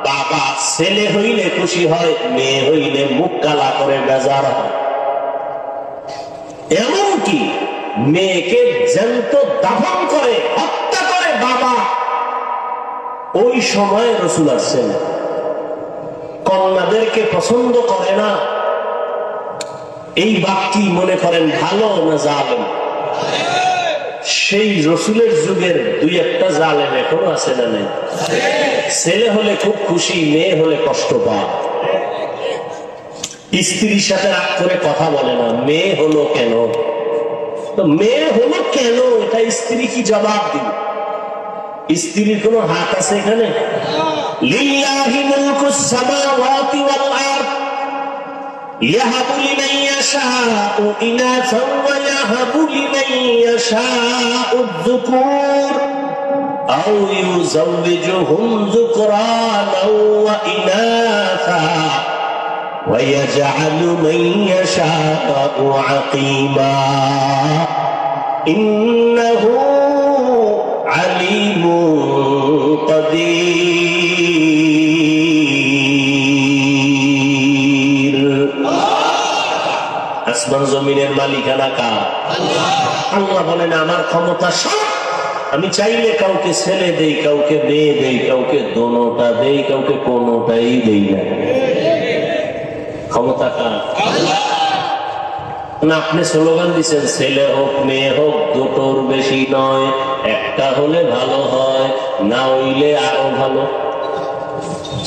S1: বাবা ছেলে হইলে খুশি হয়, মেয়ে হইলে মুখ কালা করে বেজার হয়। এমনকি মেয়েকে জ্যান্ত দাফন করে, হত্যা করে বাবা। ওই সময় রাসূল আসছেন, কন্যাদেরকে পছন্দ করে না। এই বাক্যি মনে করেন ভালো না জালেম? সেই রাসূলের যুগের 2-1টা জালেম এখনো আছে না নেই? ছেলে হলে খুব খুশি, মেয়ে হলে কষ্ট পায়। স্ত্রীর সাথে রাগ করে কথা বলে না, মেয়ে হলো কেন, মেয়ে হলো কেন, এটা স্ত্রী কি জবাব দিবে? স্ত্রীর কোন হাত আছে এখানে? লিল্লাহি মুলকুস সামাওয়াতি ওয়াল আরদ ইয়াহাবু লিমান ইয়াশাউ ইনাসান ওয়া ইয়াহাবু লিমান ইয়াশাউ যুকুর আও ইউযাওবিজুহুম যুকরানাও ওয়া ইনাসা ওয়া ইয়াজআলু মান ইয়াশাউ আকিমা ইন্নাহু আলিমুন কাদির। আসমান জমিনের মালিকানা কার? আল্লাহ বলেন আমার ক্ষমতা সব। আমি চাইলে কাউকে ছেলে দেই, কাউকে মেয়ে দেই, কাউকে দোনোটা দেই, কাউকে কোনোটাই দেই না। ক্ষমতা কার? না আপনি স্লোগান দিচ্ছেন ছেলে হোক মেয়ে হোক দুটোর বেশি নয়, একটা হলে ভালো হয়, না হইলে আরো ভালো।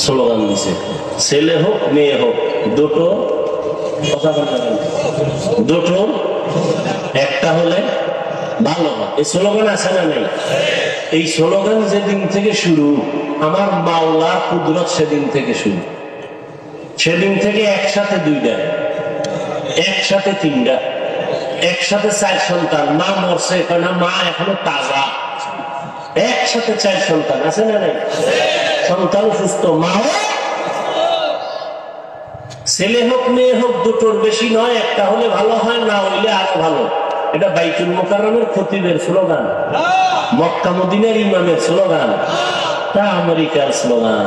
S1: স্লোগান দিছে ছেলে হোক মেয়ে হোক দুটো, কথা বলতে দুটো, একটা হলে ভালো হয়। এই স্লোগান আছে না নেই? এই স্লোগান যেদিন থেকে শুরু, আমার মাওলার কুদরত সেদিন থেকে শুরু। সেদিন থেকে একসাথে 2টা, একসাথে 3টা, একসাথে 4 সন্তান। মা মরছে কারণ মা এখনো তাজা। একসাথে 4 সন্তান আছে না নাই? সন্তান সুস্থ, মা ছেলে হোক মেয়ে হোক দুটোর বেশি নয়, একটা হলে ভালো হয়, না হইলে আরো ভালো। এটা বাইতুল মুকাররমের খতিবের স্লোগান, মক্কা মদিনার ইমামের স্লোগান, তা আমেরিকার স্লোগান।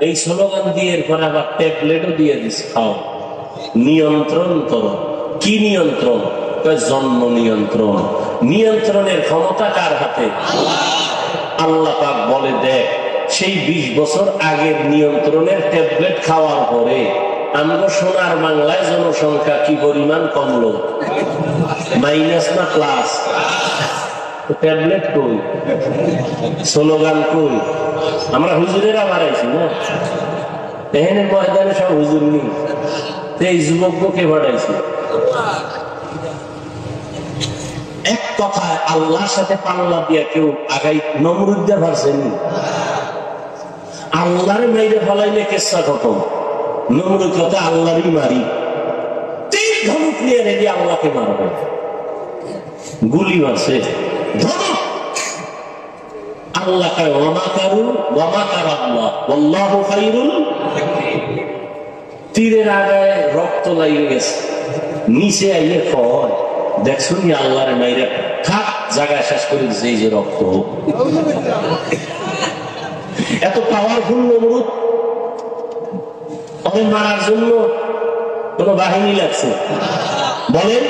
S1: এই স্লোগান দিয়ে এরপর আবার ট্যাবলেটও দিয়ে দিচ্ছে, খাও, নিয়ন্ত্রণ করো। কি নিয়ন্ত্রণ? জন্ম নিয়ন্ত্রণ। নিয়ন্ত্রণের ক্ষমতা কার হাতে? আল্লাহ পাক বলে দেখ, সেই 20 বছর আগের নিয়ন্ত্রণের ট্যাবলেট খাওয়ার পরে আমরা সোনার বাংলায় জনসংখ্যা কি পরিমাণ কমলো? মাইনাস না প্লাস? ট্যাবলেট কই, স্লোগান কই? আমরা হুজুরেরা বাড়াইছি না, এখানে ময়দানে সব হুজুর নেই, এই যুবককে বাড়াইছি। এক কথায় আল্লাহর সাথে পাল্লা দিয়া কেউ আগাই নমরুদ দিয়ে পারছেন। আল্লাহরে মেরে ফলাইলে কেসা খতম। নমরুদ কথা আল্লাহরই মারি, 3 ধনুক নিয়ে রেডি আল্লাহকে মারবে। গুলি মারছে ধনুক। আল্লাহ কয় ওয়া কারু ওয়া কারা আল্লাহ আল্লাহু খায়রুল। তীরের আগায় রক্ত লাগিয়ে গেছে, নিচে আইয়ে কয় দেখছো নি আল্লাহরে মাইরা থাক জায়গায় শেষ করে দিচ্ছে এই যে রক্ত। এত পাওয়ারফুল নমরুদ, ওকে মারার জন্য কোন বাহিনী লাগছে বলেন?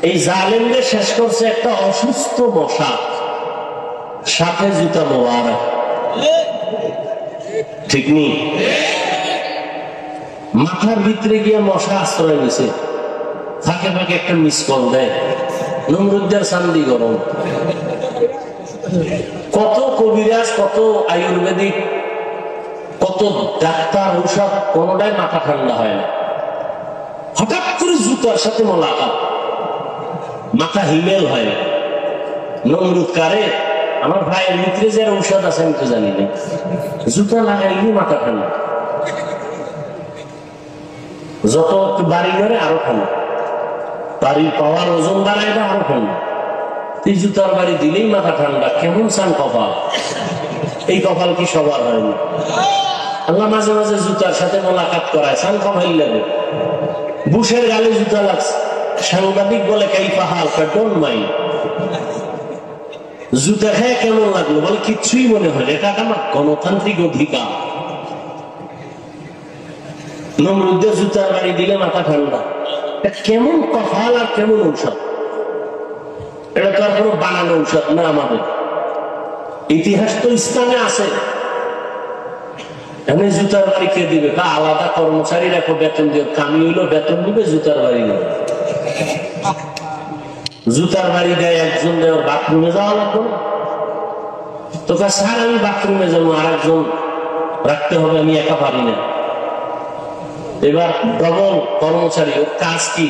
S1: এই জালেমদের শেষ করছে একটা অসুস্থ মশা, সাথে জুতা মোবারক, ঠিক নেই? মাথার ভিতরে গিয়ে মশা আশ্রয় নিছে, ফাঁকে ফাঁকে একটা মিস কল দেয়, নমরুদের চান্দি গরম। কত কবিরাজ, কত আয়ুর্বেদিক, কত ডাক্তার, ঔষধ, কোনটাই মাথা ঠান্ডা হয় না। হঠাৎ করে জুতার সাথে মোলাকাত, মাথা হিমেল হয় না। নমরুদ কারে? আমার ভাইয়ের ভিতরে যে ঔষধ আছে আমি তো জানি না, জুতা লাগাইলে মাথা ঠান্ডা, যত বাড়ি ধরে আরো ঠান্ডা, বাড়ির পাওয়ার ওজন বাড়ায় না আরো ঠান্ডা। এই জুতার বাড়ি দিলেই মাথা ঠান্ডা। কেমন চান কপাল! এই কপাল কি সবার হয়নি? আল্লাহ মাঝে মাঝে জুতার সাথে মোলাকাত করায়, চান কমাই লাগে। বুশের গালে জুতা লাগছে, সাংবাদিক বলে কাইফা হাল, ডোন্ট মাইন্ড। জুতা খেয়ে কেমন লাগলো? বলে কিচ্ছুই মনে হয়, এটা আমার গণতান্ত্রিক অধিকার। নমরুদের জুতার বাড়ি দিলে মাথা ঠান্ডা। কেমন কপাল আর কেমন ঔষধ! এটা তো আর কোনো বানানো ঔষধ না। আমাদের ইতিহাস তো ইসলামে আছে। এমনি জুতার বাড়ি কে দিবে? বা আলাদা কর্মচারী রাখো, বেতন দিও, কামি হইলো বেতন দিবে, জুতার বাড়ি দিবে। জুতার বাড়ি দেয় একজন, বাথরুমে যাওয়া লাগবে না তো? স্যার আমি বাথরুমে যাবো, আর একজন রাখতে হবে, আমি একা পারি না। এবার ডবল কর্মচারী, ওর কাজ কি?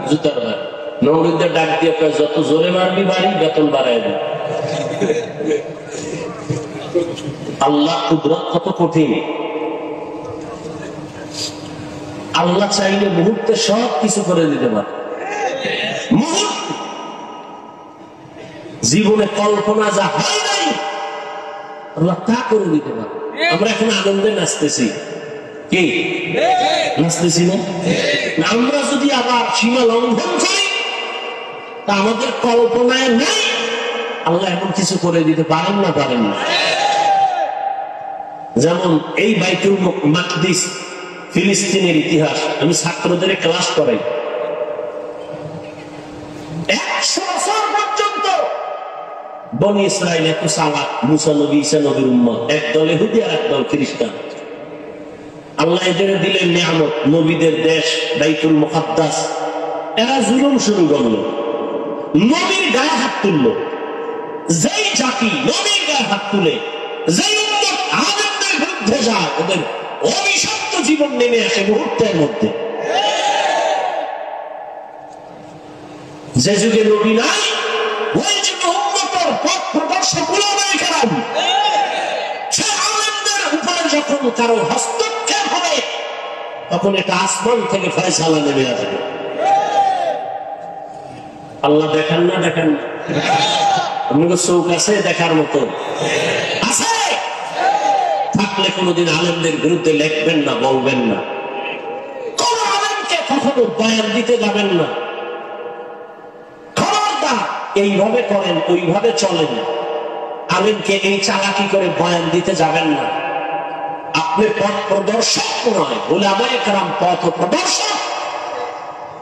S1: জুতার বাড়ি। নমরুদের ডাক দিয়ে কয়, যত জোরে মারবি বাড়ি, বেতন বাড়াই দেবে। আল্লাহ কুদরত কত কঠিন! আল্লাহ চাইলে মুহূর্তে সব কিছু করে দিতে পারে। জীবনে কল্পনা যা হয় নাই, আল্লাহ তা করে দিতে পারে। আমরা এখন আনন্দে নাচতেছি, কি নাচতেছি না? আমরা যদি আবার সীমা লঙ্ঘন করি, তা আমাদের কল্পনায় নাই আল্লাহ এমন কিছু করে দিতে পারেন না? পারেন না। যেমন এই বাইতুল মাকদিস, ফিলিস্তিনের ইতিহাস আমি ছাত্রদের ক্লাস করাই। 100 বছর পর্যন্ত বনি ইসরাইল এত সালাত, মুসা নবী, ঈসা নবীর উম্মত, একদল ইহুদি আর একদল খ্রিস্টান। আল্লাহ এদের দিলেন নিয়ামত, নবীদের দেশ বাইতুল মুকাদ্দাস। এরা জুলুম শুরু করলো, নবীর গায়ে হাত তুললো। যেই জাতি নবীর গায়ে হাত তুলে, যেই উম্মত আলেমদের বিরুদ্ধে যায়, ওদের অভিশপ্ত জীবন নেমে আসে মুহূর্তের মধ্যে। যে যুগে নবী নাই, ওই যুগে উম্মতের পথ প্রদর্শক উলামায়ে কেরাম, সে আলেমদের উপরে যখন কারো হস্তক্ষেপ হবে, তখন এটা আসমান থেকে ফয়সালা নেমে আসবে। আল্লাহ দেখান না? দেখেন না? আপনাকে চোখ আছে দেখার মতো? আছে? থাকলে কোনোদিন আলেমদের বিরুদ্ধে লিখবেন না, বলবেন না। কোন আলেমকে কখনো বয়ান দিতে যাবেন না। খবরদার, এইভাবে করেন, ওইভাবে চলেন। আলেমকে এই চালাকি করে বয়ান দিতে যাবেন না। আপনি পথ প্রদর্শক নয়, উলামায়ে কেরাম পথ প্রদর্শক।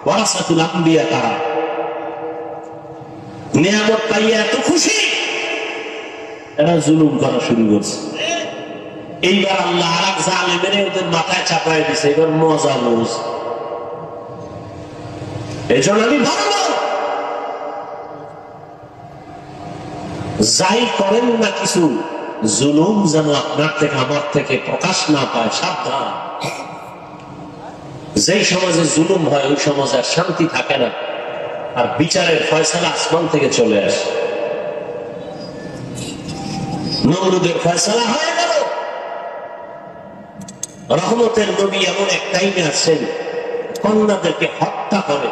S1: ওয়ারাসাতুল আম্বিয়া তারা নিয়ামত পাইয়া এত খুশি, এরা জুলুম করা শুরু করছে। এইবার আল্লাহ আর এক জালেমের ওদের মাথায় চাপায় দিছে। এবার মজা বুঝ। এই জন্য আমি বলবো, যাই করেন না কিছু, জুলুম যেন আপনার থেকে আমার থেকে প্রকাশ না পায়, সাবধান। যেই সমাজে জুলুম হয়, ওই সমাজে আর শান্তি থাকে না, আর বিচারের ফয়সালা আসমান থেকে চলে আসে। নমরুদের ফয়সালা হয়ে গেল। রহমতের নবী এমন এক টাইমে আসেন, কন্যাদেরকে হত্যা করে।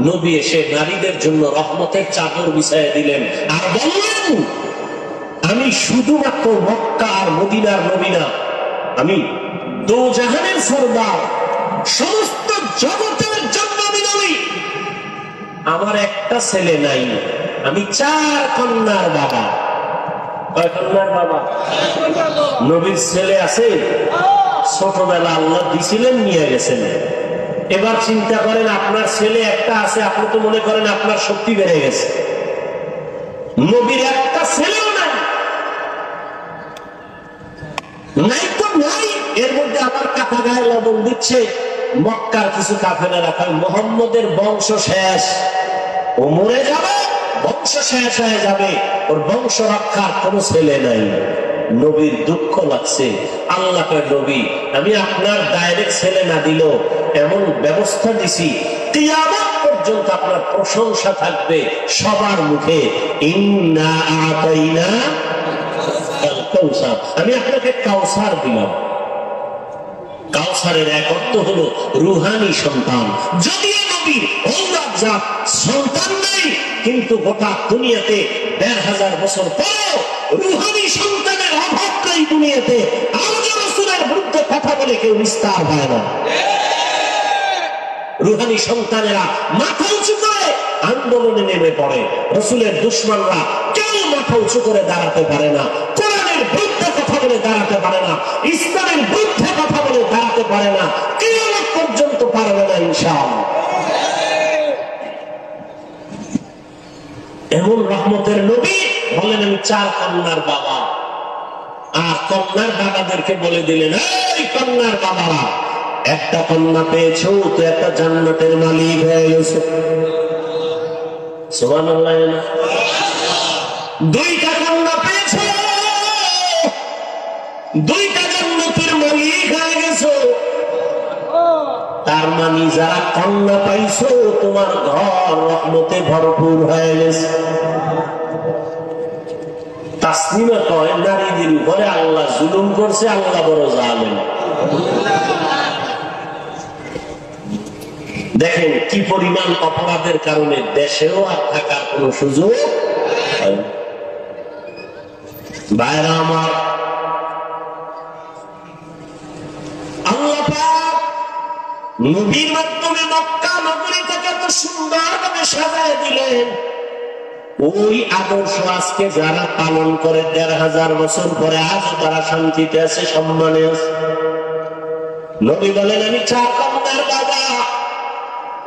S1: নবী এসে নারীদের জন্য রহমতের চাদর বিছাইয়া দিলেন, আর বললেন, আমি শুধুমাত্র মক্কা আর মদিনার নবী না, আমি দোজাহানের সরদার, সমস্ত জগতের জন্য আমি বলি আমার একটা ছেলে নাই, আমি 4 কন্যার বাবা। কয় কন্যার বাবা? নবীর ছেলে আছে, ছোটবেলা আল্লাহ দিছিলেন, নিয়ে গেছেন। এবার চিন্তা করেন, আপনার ছেলে একটা আছে, আপনি তো মনে করেন আপনার শক্তি বেড়ে গেছে। নবীর একটা ছেলেও নাই, নাই তো নাই। এর মধ্যে আবার কাটা গায়ে লবণ দিচ্ছে মক্কার কিছু কাফেরেরা, মোহাম্মদের বংশ শেষ, ও মরে যাবে, বংশ শেষ হয়ে যাবে, ওর বংশ রক্ষার কোনো ছেলে নাই। নবীর দুঃখ লাগছে। আল্লাহ কয়, নবী আমি আপনার ডাইরেক্ট ছেলে না দিল এমন ব্যবস্থা দিছি, কিয়ামত পর্যন্ত আপনার প্রশংসা থাকবে সবার মুখে। ইন্না আতাইনা আল কাউসার, আমি আপনাকে কাউসার দিলাম। কাউসারের এক অর্থ হলো রুহানি সন্তান। যদিও নবীর ঔলাদ জাত সন্তান নেই, কিন্তু গোটা দুনিয়াতে ১৫০০ বছর পরেও রুহানি সন্তানের অভাব নেই দুনিয়াতে। আজও রাসূলের বিরুদ্ধে কথা বলে কেউ নিস্তার হয় না। রুহানি সন্তানেরা মাথা উঁচু করে আন্দোলনে নেমে পড়ে। রাসূলের দুশমনরা কেউ মাথা উঁচু করে দাঁড়াতে পারে না, কোরআনের বিরুদ্ধে কথা বলে দাঁড়াতে পারে না, ইসলামের বিরুদ্ধে কথা বলে দাঁড়াতে পারে না, কিয়ামত পর্যন্ত পারবে না ইনশাআল্লাহ। এমন রহমতের নবী বলেন, আমি 4 কন্যার বাবা। আর কন্যার বাবাদেরকে বলে দিলেন, এই কন্যার বাবারা, একটা কন্যা পেয়েছো তো একটা জান্নাতের মালিক হয়ে গেছো। সুবহানাল্লাহ। 2টা কন্যা পেয়েছো, 2টা জান্নাতের মালিক হয়ে গেছো। তার মানে যারা কন্যা পাইছো তোমার ঘর রহমতে ভরপুর হয়ে গেছে। তাসলিমা কয়, নারীদের উপরে আল্লাহ জুলুম করছে, আল্লাহ বড় জালেম। দেখেন কি পরিমাণ অপরাধের কারণে দেশেও আর থাকার কোন সুযোগ। ভাইরা আমার, আল্লাহ পাক নবীর মাধ্যমে মক্কা নগরীটাকে এত সুন্দরভাবে সাজায় দিলেন। ওই আদর্শ আজকে যারা পালন করে ১৫০০ বছর পরে আজও তারা শান্তিতে আছে, সম্মানে আছে। নবী বলেন, আমি 4 কন্যার বাবা।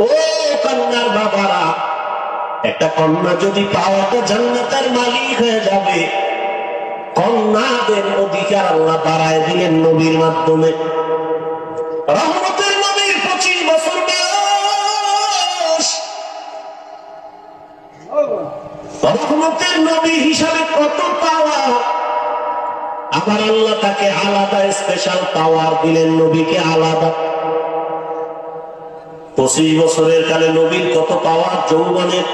S1: ও কন্যার বাবারা, একটা কন্যা যদি পাওয়া তো জান্নাতের মালিক হয়ে যাবে। কন্যাদের অধিকার আল্লাহ বাড়ায় দিলেন নবীর মাধ্যমে। রহমতের নবীর 25 বছর বয়স, রহমতের নবী হিসাবে কত পাওয়া। আবার আল্লাহ তাকে আলাদা স্পেশাল পাওয়ার দিলেন, নবীকে আলাদা। 25 বছরের কালে নবীর কত পাওয়ার, যৌবনের।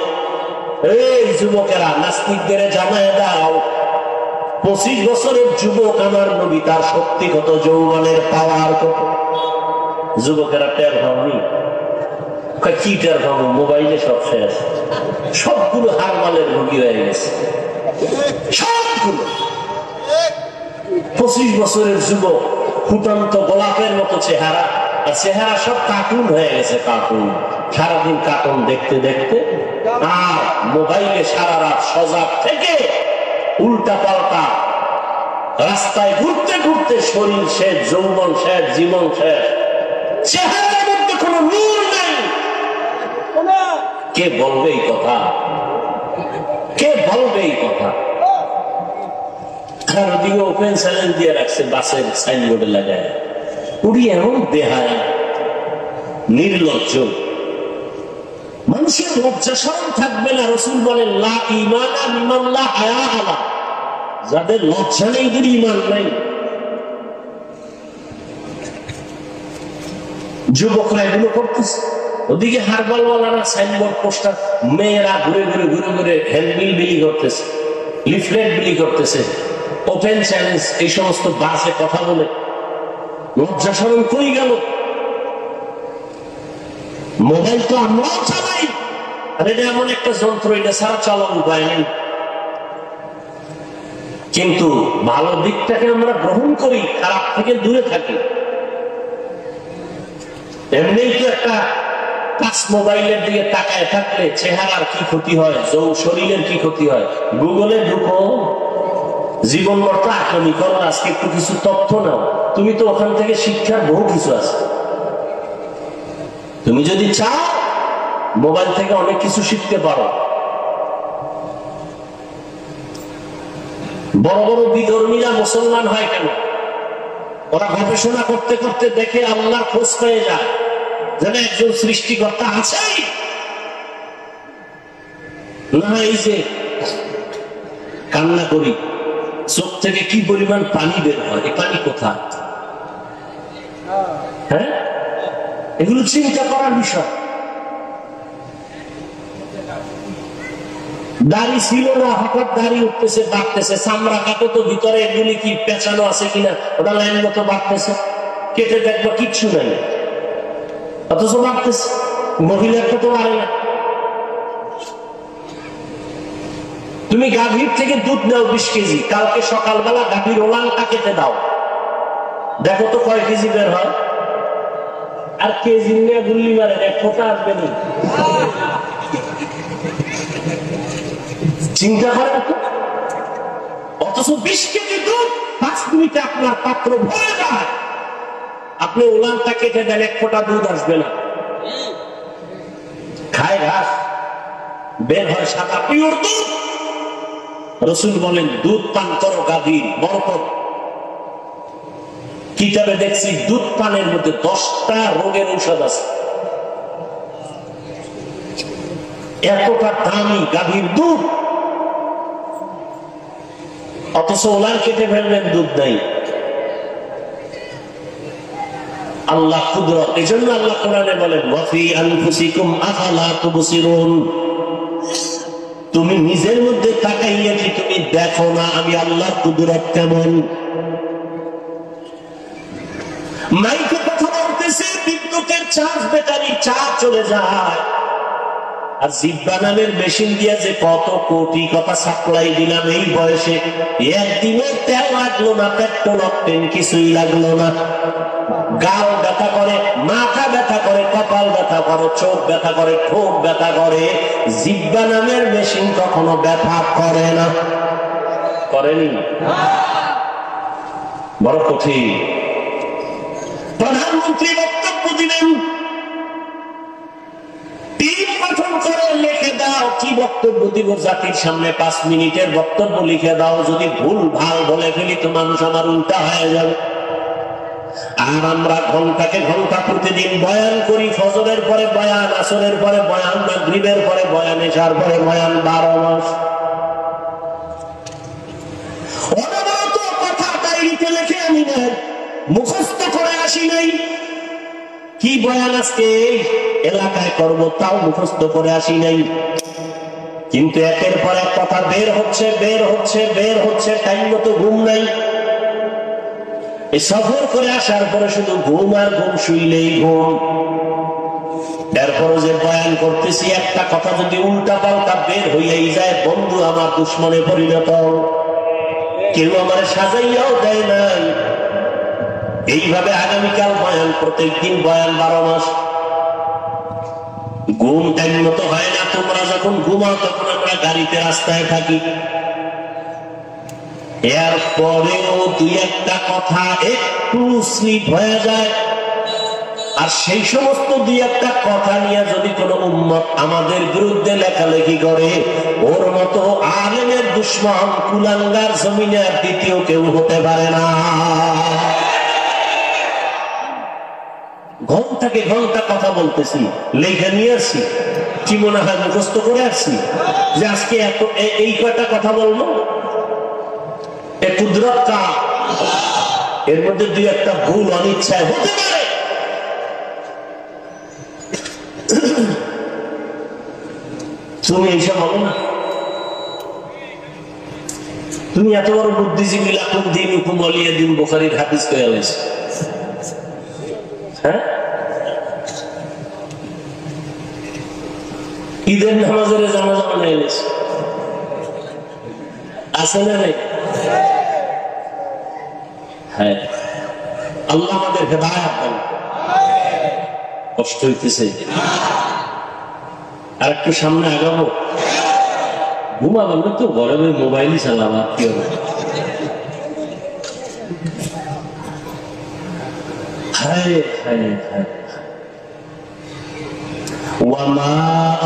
S1: এই যুবকেরা, নাস্তিকদের জানায় দাও, 25 বছরের যুবক আমার নবী, তার শক্তি কত, যৌবনের পাওয়ার কত। যুবকেরা টের ভাবনি, কি টের ভাবো, মোবাইলে সব শেষ, সবগুলো হারমালের রোগী হয়ে গেছে, সবগুলো। 25 বছরের যুবক, ফুটন্ত গোলাপের মতো চেহারা, আর চেহারা সব কার্টুন হয়ে গেছে, কার্টুন। সারাদিন কার্টুন দেখতে দেখতে আর মোবাইলে সারা রাত সজাগ থেকে উল্টা পাল্টা রাস্তায় ঘুরতে ঘুরতে শরীর শেষ, যৌবন শেষ, জীবন শেষ, চেহারার মধ্যে কোনো নূর নাই। কে বলবে এই কথা? কে বলবে এই কথা? ওদিকে ওপেন চ্যালেঞ্জ দিয়ে রাখছে, বাসের সাইনবোর্ডে লাগায়। উনি এমন বেহায়া, নির্লজ্জ, মানুষের লজ্জা শরম থাকবে না। রাসূল বলেন, লা ঈমানা লিমান লা হায়া আলা, যাদের লজ্জা নেই এদের ঈমান নাই। যুবকরা এগুলো করতেছে, ওদিকে হারবালওয়ালারা সাইনবোর্ড, পোস্টার, মেয়েরা ঘুরে ঘুরে ঘুরে ঘুরে হ্যান্ডবিল বিলি করতেছে, লিফলেট বিলি করতেছে, ওপেন চ্যালেঞ্জ, এই সমস্ত বাসে কথা বলে। লজ্জা শরম কই গেল? মোবাইল তো আমরাও চালাই, আর এটা এমন একটা যন্ত্র, এটা ছাড়া চলার উপায় নেই। কিন্তু ভালো দিকটাকে আমরা গ্রহণ করি, খারাপ থেকে দূরে থাকি। এমনি তো একটা টাচ মোবাইলের দিকে তাকায় থাকলে চেহারার কি ক্ষতি হয়, শরীরের কি ক্ষতি হয়? গুগলে ঢুকো, জীবন মতো আক্রমী করো, আজকে একটু কিছু তথ্য নাও। তুমি তো ওখান থেকে শিক্ষার বহু কিছু আছে। তুমি যদি চাও মোবাইল থেকে অনেক কিছু শিখতে পারো। বড় বড় বিধর্মীরা মুসলমান হয় কেন? ওরা গবেষণা করতে করতে দেখে আল্লাহর খোঁজ পেয়ে যায়, যেন একজন সৃষ্টিকর্তা আছেই না। এই যে কান্না করি, চোখ থেকে কি পরিমাণ পানি বের হয়, এই পানি কোথায়? হ্যাঁ, এগুলো চিন্তা করার বিষয়। দাড়ি ছিল না, হঠাৎ দাড়ি উঠতেছে, বাড়তেছে, চামড়া কাটো তো ভিতরে এগুলি কি পেঁচানো আছে কিনা ওটা লাইন মতো বাড়তেছে, কেটে দেখবো কিচ্ছু নাই, অথচ বাড়তেছে। মহিলার তো পারে না। তুমি গাভীর থেকে দুধ নাও 20 কেজি, কালকে সকালবেলা গাভীর ওলানটা কেটে দাও, দেখো তো কয় কেজি বের হয়। আর কেজি নিয়ে গুল্লি মারেন, এক ফোঁটা আসবে না। চিন্তা করেন তো। অথচ 20 কেজি দুধ 5 মিনিটে আপনার পাত্র ভরে যায়, আপনি ওলানটা কেটে দেন, এক ফোঁটা দুধ আসবে না। খায় ঘাস, বের হয় সাদা পিওর দুধ। রাসূল বলেন দুধ পান করো গাভীর, বরকত। কিতাবে দেখছি দুধ পানের মধ্যে 10টা রোগের ঔষধ আছে। এতটা দামি গাভীর দুধ, অথচ ওলান কেটে ফেলবেন, দুধ নাই। আল্লাহ কুদরত। এজন্য আল্লাহ কোরআনে বলেন ওয়াফি আনফুসিকুম আফালা তুবসিরুন, তুমি নিজের মধ্যে তাকাইয়া কি তুমি দেখো না আমি আল্লাহর কুদরত কেমন? মাইকে কথা বলতেছে, বিদ্যুতের চার্জ, ব্যাটারির চার্জ চলে যায়, আর জিহ্বা নামের মেশিন দিয়ে যে কত কোটি কথা সাপ্লাই দিলাম এই বয়সে, একদিনে তেল লাগলো না, পেট্রোল অক্টেন কিছুই লাগলো না। গাল ব্যথা করে, মাথা ব্যথা করে, কপাল ব্যথা করে, চোখ ব্যথা করে, ঠোঁট ব্যথা করে, জিহ্বা নামের মেশিন কখনো ব্যথা করে না। করেনি? বড় কঠিন। প্রধানমন্ত্রী বক্তব্য দিলেন, টিম গঠন করে লিখে দাও কি বক্তব্য দিব জাতির সামনে, 5 মিনিটের বক্তব্য লিখে দাও, যদি ভুল ভাল বলে ফেলি তো মানুষ আমার উল্টা হয়ে যাবে। আর আমরা ঘন্টাকে ঘন্টা প্রতিদিন বয়ান করি, ফজরের পরে বয়ান, আসরের পরে বয়ান, মাগরিবের পরে বয়ান, এশার পরে বয়ান, 12 মাস অনবরত কথা ডায়েরিতে লিখে আনি নাই, মুখস্থ করে আসি নাই। কি বয়ান আজকে এলাকায় করব তাও মুখস্থ করে আসি নাই, কিন্তু একের পর এক কথা বের হচ্ছে, বের হচ্ছে, বের হচ্ছে, টাইম মতো ঘুম নাই। এই সফর করে আসার পরে শুধু ঘুম আর ঘুম, শুইলেই ঘুম। এরপরে যে বয়ান করতেছি, একটা কথা যদি উল্টা পাল্টা বের হইয়াই যায়, বন্ধু আমার দুশ্মনে পরিণত। কেউ আমার সাজাইয়াও দেয় নাই। এইভাবে আগামীকাল বয়ান, প্রত্যেকদিন বয়ান, 12 মাস। ঘুম টাইম মতো হয় না। তোমরা যখন ঘুমাও তখন আমরা গাড়িতে, রাস্তায় থাকি। এরপরেও 2-1টা কথা একটু স্লিপ হয়ে যায়, আর সেই সমস্ত 2-1টা কথা নিয়ে যদি কোনো উম্মত আমাদের বিরুদ্ধে লেখালেখি করে, ওর মতো আলেমের দুশমন কুলাঙ্গার জমিনে আর দ্বিতীয় কেউ হতে পারে না। ঘন্টাকে ঘন্টা কথা বলতেছি, লেখা নিয়ে আসছি, কি মনে হয় মুখস্থ করে আসছি যে আজকে এত এই কয়টা কথা বলবো? কুদরত কা, এর মধ্যে 2-1টা ভুল অনিচ্ছায় হতে পারে। তুমি এইসব বলো না। তুমি এত বড় বুদ্ধিজীবী, লাকুম দীনুকুম ওয়ালিয়া দীন, বুখারীর হাদিস কইয়া লাইছো। হ্যাঁ, ঈদের নামাজের জানাজা বানাই লাইছো, আছে না নাই? হ্যাঁ, আল্লাহ আমাদের হেদায়েত দান। কষ্ট হইতেছে। আর একটু সামনে আগাবো, ঘুমাবেন না তো, ঘরে মোবাইলই চালাবা, কি হবে? হায় হায় হায়। وما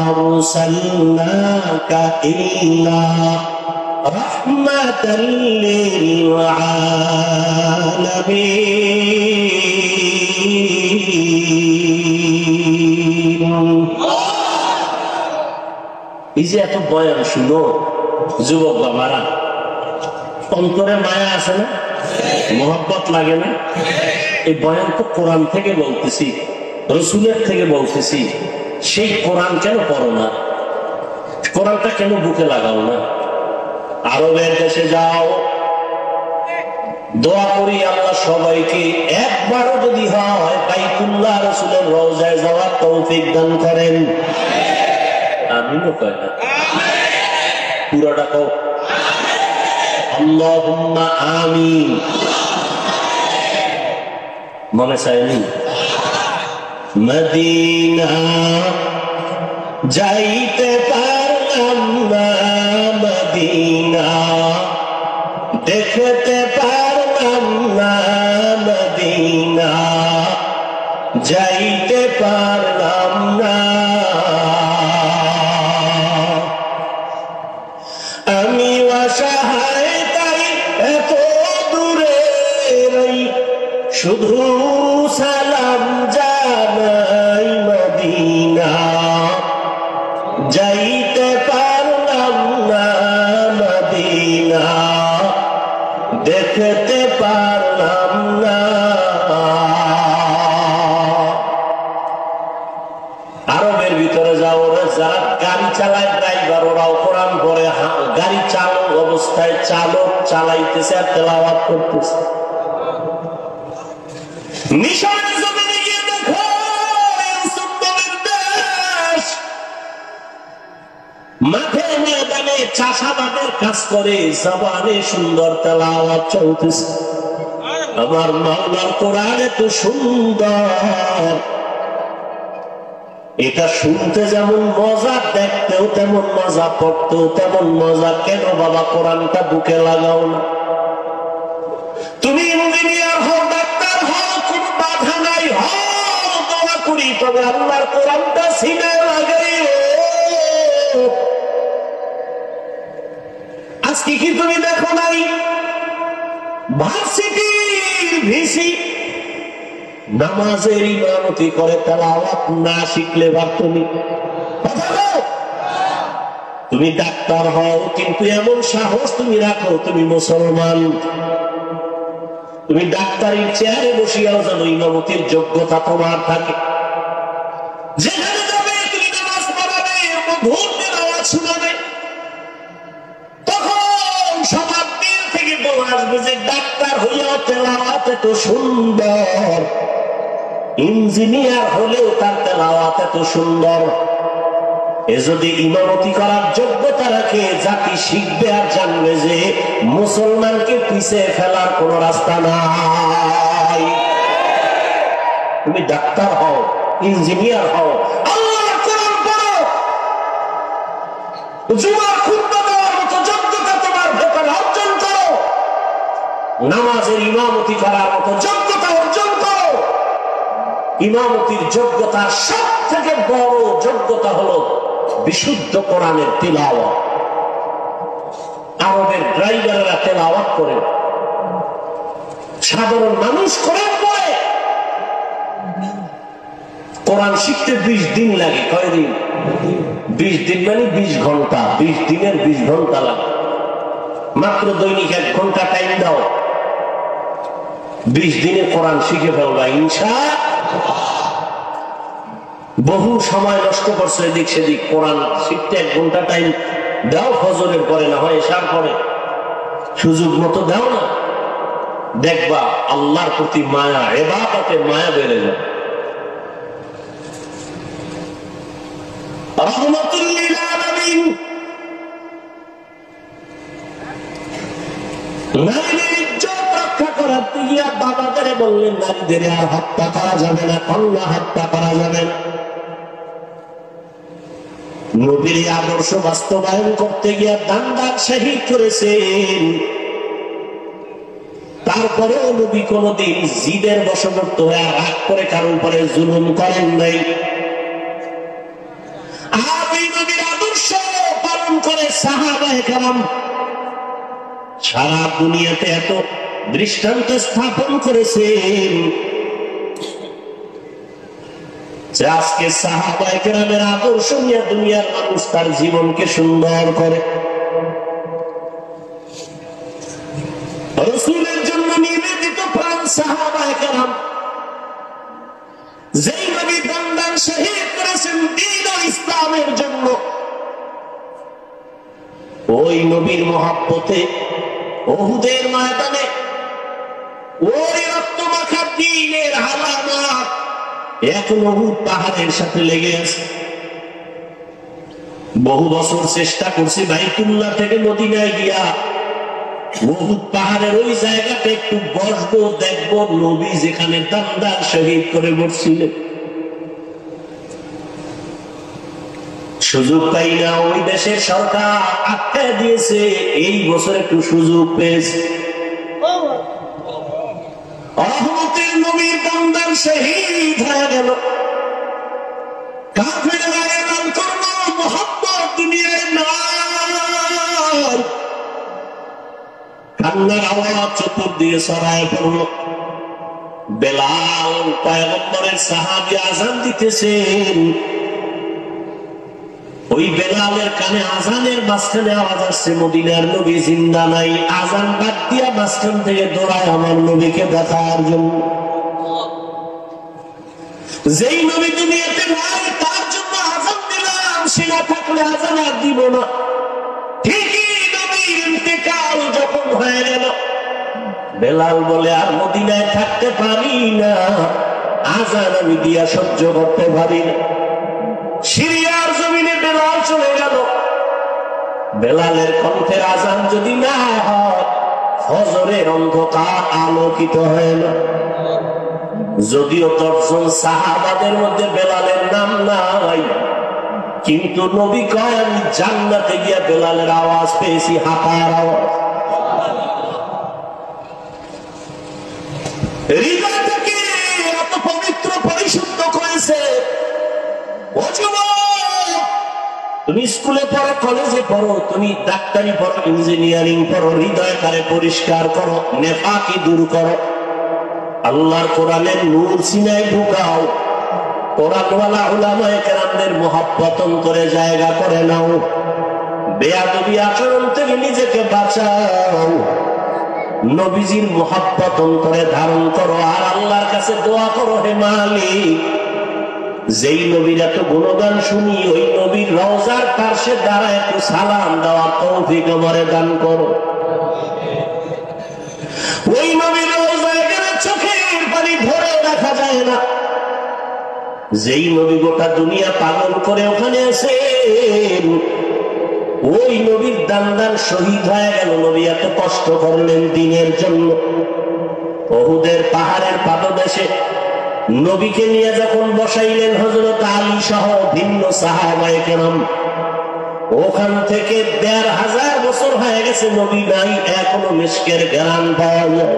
S1: أرسلناك إلا رحمة للعالمين। এই যে এত বয়ান শুনো যুবক বাবারা, অন্তরে মায়া আছে না? মোহাব্বত লাগে না? এই বয়ান তো কোরআন থেকে বলতেছি, রসুলের থেকে বলতেছি। সেই কোরআন কেন পড়ো না? কোরআনটা কেন বুকে লাগাও না? আরবের দেশে যাও, দোয়া করি আল্লাহ সবাইকে একবারও যদি হয় বাইতুল্লাহ রসুলের রওজায় যাওয়ার তৌফিক দান করেন। আমিনও কয় না, পুরাটা কও আল্লাহুম্মা আমিন। মনে চাইনি মদিনা যাইতে পারলাম না, মদিনা দেখতে পারলাম না, মদিনা যাইতে পারলাম না। আমি অসহায় তাই এত দূরে রই, শুধু সালাম জানাই, মদিনা যাইতে পারলাম না, মদিনা দেখতে পারলাম না। আরবের ভিতরে যাও, যারা গাড়ি চালায় ড্রাইভার, ওরাও কোরআন পড়ে, গাড়ি চালক অবস্থায় চালক চালাইতেছে আর তেলাওয়াত করতেছে। মিশরের জমিনে গিয়ে দেখো, ইউসুফের দেশ, মাঠে ময়দানে চাষাবাদের কাজ করে, জবানে সুন্দর তেলাওয়াত চলতেছে। আমার মাওলার কোরআন এত সুন্দর, এটা শুনতে যেমন মজা, দেখতেও তেমন মজা, পড়তেও তেমন মজা। কেন বাবা কোরআনটা বুকে লাগাও না? তুমি ইঞ্জিনিয়ার হও, ডাক্তার হও, কোন বাধা নাই, হও, দোয়া করি, তবে আল্লাহর কোরআনটা সিনে লাগাইও। আজকে কি তুমি দেখো নাই ভার্সিটির ভিসি নামাজের ইমামতি করে, তেলাওয়াত না শিখলে তুমি ডাক্তার হও, কিন্তু এমন সাহস তুমি রাখো তুমি মুসলমান, তুমি ডাক্তারের চেয়ারে বসিয়াও যেন ইমামতির যোগ্যতা তোমার থাকে। যেখানে যাবে তুমি নামাজ পড়াবে, মধুর আওয়াজ শোনাবে, তখন সবার দিল থেকে বলা আসবে যে ডাক্তার হইয়াও তেলাওয়াত এত সুন্দর, ইঞ্জিনিয়ার হলেও তার তেলাওয়াত এত সুন্দর। এ যদি ইমামতি করার যোগ্যতা রাখে, জাতি শিখবে আর জানবে যে মুসলমানকে পিছে ফেলার কোন রাস্তা নাই। তুমি ডাক্তার হও, ইঞ্জিনিয়ার হও, আল্লাহর কোরআন পড়ো, জুমার খুতবা দেওয়ার মতো যোগ্যতা তোমার ভেতরে অর্জন করো, নামাজের ইমামতি করার মতো যোগ্যতা অর্জন করো। ইমামতির যোগ্যতা সব থেকে বড় যোগ্যতা হলো বিশুদ্ধ কোরআনের তিলাওয়াত। আরবের ড্রাইভাররা তেলাওয়াত করে, সাধারণ মানুষ কোরআন পড়ে। কোরআন শিখতে 20 দিন লাগে। কয়দিন? 20 দিন মানে 20 ঘন্টা। 20 দিনের 20 ঘন্টা লাগে। মাত্র দৈনিক 1 ঘন্টা টাইম দাও, 20 দিনে কোরআন শিখে ফেলবা ইনশাআল্লাহ। বহু সময় নষ্ট করছে এদিক সেদিক, কোরআন শিখতে 1 ঘন্টা টাইম দাও, ফজরের পরে না হয় এশার পরে, সুযোগ মতো দাও না, দেখবা আল্লাহর প্রতি মায়া, ইবাদতে মায়া বেড়ে যাবে। রাহমাতুল লিল আলামিন। নারীর ইজ্জত রক্ষা করার বাঁচাতে গিয়া বাবাদের বললেন নারীদের আর হত্যা করা যাবে না, কন্যা হত্যা করা যাবে না। নবীর আদর্শ বাস্তবায়ন করতে গিয়া দান্দাক শহীদ করেছেন। তারপরেও নবী কোনদিন জিদের বশবর্ত হয়ে রাগ করে কারোর উপরে জুলুম করেন নাই। আর এই নবীর আদর্শ পালন করে সাহাবায়ে কেরাম সারা দুনিয়াতে এত দৃষ্টান্ত স্থাপন করেছেন যে আজকে সাহাবায়ে কেরামের আদর্শ নিয়ে দুনিয়ার মানুষ তার জীবনকে সুন্দর করে। রাসূলের জন্য নিবেদিত প্রাণ সাহাবায়ে কেরাম, যেই নবী দান শহীদ করেছেন দ্বীন ও ইসলামের জন্য, ওই নবীর মহব্বতে উহুদের ময়দানে ওই রক্তমাখা দ্বীনের আলামত এখন উহুদ পাহাড়ের সাথে লেগে আছে। বহু বছর চেষ্টা করছি বাইতুল্লাহ থেকে মদিনায় গিয়া উহুদ পাহাড়ের ওই জায়গাতে একটু বসবো, দেখবো নবী যেখানে দান্দার শহীদ করে বসছিলেন। সুযোগ পাই না, ওই দেশের সরকার আটকায় দিয়েছে। এই বছর একটু সুযোগ পেয়েছে। রহমতের নবীর দান্দার শহীদ হয়ে গেল। কাফেররা এলান করলো মুহাম্মদ দুনিয়ায় নাই। কান্নার আওয়াজ চতুর্দিকে ছড়ায় পড়ল। বেলাল পয়গম্বরের সাহাবী আযান দিতেছেন। ওই বেলালের কানে আযানের মাঝখানে আওয়াজ আসছে মদিনার নবী জিন্দা নাই। আযান বাদ দিয়া মাঝখান থেকে দৌড়ায় আমার নবীকে দেখার জন্য। যেই নবী দুনিয়াতে নাই তার জন্য আযান দিলাম, সে না থাকলে আযান আর দিব না। ঠিকই নবীর ইন্তেকাল যখন হয়ে গেল, বেলাল বলে আর মদিনায় থাকতে পারি না, আযান আমি দিয়া সহ্য করতে পারি না। সিরিয়ার জমিনে বেলাল চলে গেল। বেলালের কণ্ঠের আযান যদি না হয়, ফজরের অন্ধকার আলোকিত হয় না। যদিও 10 জন সাহাবাদের মধ্যে বেলালের নাম নাই, কিন্তু নবী কয় আমি জান্নাতে গিয়া বেলালের আওয়াজ পেয়েছি, হাঁটার আওয়াজ। হৃদয়টাকে এত পবিত্র পরিশুদ্ধ করেছে। তুমি স্কুলে পড়ো, কলেজে পড়ো, তুমি ডাক্তারি পড়ো, ইঞ্জিনিয়ারিং পড়ো, হৃদয়টারে পরিষ্কার করো, নেফাকি দূর করো, আল্লাহর কোরআনের নূর সিনায় ঢুকাও, কোরআনওয়ালা উলামায়ে কেরামদের মহব্বত অন্তরে জায়গা করে নাও, বেয়াদবি আচরণ থেকে নিজেকে বাঁচাও, নবীজির মহব্বত অন্তরে ধারণ করো, আর আল্লাহর কাছে দোয়া করো, হে মালিক যেই নবীর এত গুণগান শুনি, ওই নবীর রওজার পাশে দাঁড়ায় একটু সালাম দেওয়ার তৌফিক আমারে দান করো। ওই নবীর রওজায় গেলে চোখের পানি ধরে রাখা যায় না। যেই নবী গোটা দুনিয়া পাগল করে ওখানে আছেন, ওই নবীর দান্দান শহীদ হয়ে গেল। নবী এত কষ্ট করলেন দিনের জন্য। উহুদের পাহাড়ের পাদদেশে নবীকে নিয়ে যখন বসাইলেন হযরত আলী সহ ভিন্ন সাহাবায়ে কেরাম, ওখান থেকে ১৫০০ বছর হয়ে গেছে নবী নাই, এখনো মিশকের ঘ্রাণ পাওয়া যায়।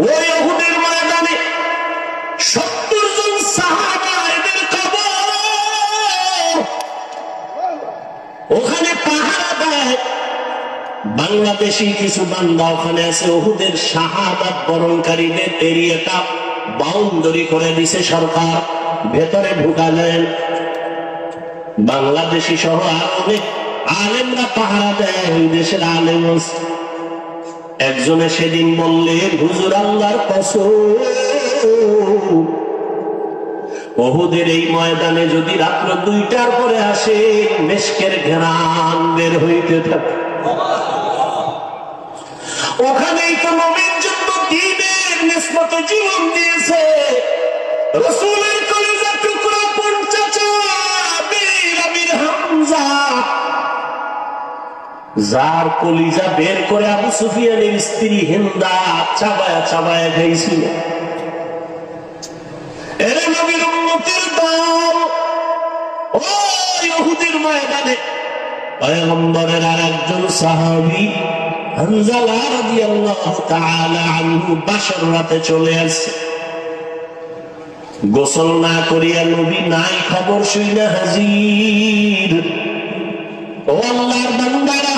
S1: ওই উহুদের ময়দানে ৭০ জন সাহাবা এদের কবর ওখানে পাহারা দেয়। বাংলাদেশি কিছু বান্দা ওখানে আছে। উহুদের শাহাদাত বরণকারীদের এরিয়াটা বাউন্ডারি করে দিছে সরকার, ভেতরে ঢুকালেন। বাংলাদেশি সহ আর অনেক আলেমরা পাহারা দেয়। ওই দেশের আলেম একজনে সেদিন বললেন, হুজুর আল্লাহর কসম, উহুদের এই ময়দানে যদি রাত্র 2টার পরে আসে, মিশকের ঘ্রাণ বের হইতে থাকে। ওখানেই তো নবীর জন্য দ্বীনের নিসবতে জীবন দিয়েছে। রাসূলের কলিজার টুকরা পঞ্চাচা বীর আমির হামজা যার কলিজা বের করে আবু সুফিয়ানের স্ত্রী হিন্দা চাবায়া চাবায়া খাইছিল। এর নবীর উম্মতের দল ও ইহুদির ময়দানে পয়গম্বরের আরেকজন সাহাবী হানজালা রাদিয়াল্লাহু তাআলা আনহু বাসর রাতে চলে আসছে। গোসল না করিয়া নবী নাই খবর শুইনা হাজির। ও আল্লাহর বান্দারা,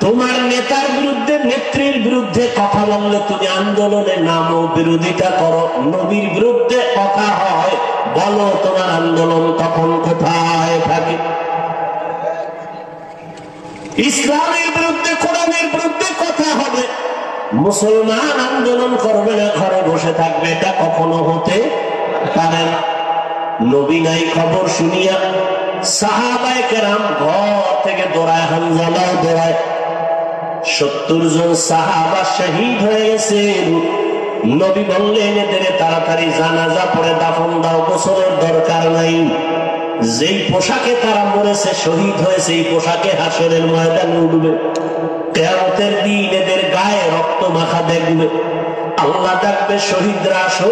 S1: তোমার নেতার বিরুদ্ধে নেত্রীর বিরুদ্ধে কথা বললে তুমি আন্দোলনে নামো, বিরোধিতা করো। নবীর বিরুদ্ধে কথা হয়, বলো তোমার আন্দোলন তখন কোথায় থাকে? ইসলামের বিরুদ্ধে, কোরআনের বিরুদ্ধে কথা হবে, মুসলমান আন্দোলন করবে না, ঘরে বসে থাকবে, এটা কখনো হতে পারে না। নবী নাই খবর শুনিয়া সাহাবায়ে কেরাম ঘর থেকে দৌড়ায়, হানজালাও দৌড়ায়। 70 জন সাহাবা শহীদ হয়ে গেছে। নবী বললেন এদের তাড়াতাড়ি জানাজা পড়ে দাফন দাও, গোসলের দরকার নাই। যেই পোশাকে তারা মরেছে, শহীদ হয়েছে, এই পোশাকে হাসরের ময়দানে উঠবে। কিয়ামতের দিন এদের গায়ে রক্ত মাখা দেখবে। আল্লাহ ডাকবে, শহীদরা আসো,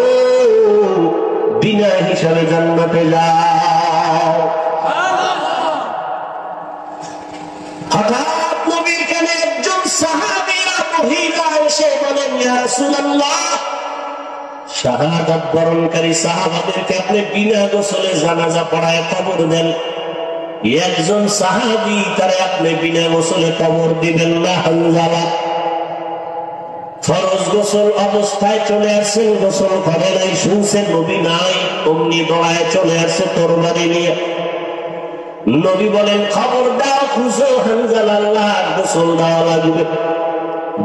S1: বিনা হিসাবে জান্নাতে যাও। হঠাৎ নবীর কানে একজন সাহাবীরা মহিলা এসে বলেন, ইয়া রাসূলুল্লাহ, শাহাদাত বরণকারী সাহাবাদেরকে আপনি বিনা গোসলে জানাজা পড়ায় কবর দেন। একজন সাহাবী তারা আপনি বিনা গোসলে কবর দিবেন না। হানজালা ফরজ গোসল অবস্থায় চলে আসছেন, গোসল করে নাই, শুনছেন নবী নাই, অমনি দৌড়ায় চলে আসছে তরবারি নিয়ে। নবী বলেন, খবর দাও, খুঁজো, হানজালা আল্লাহর গোসল দেওয়া লাগবে।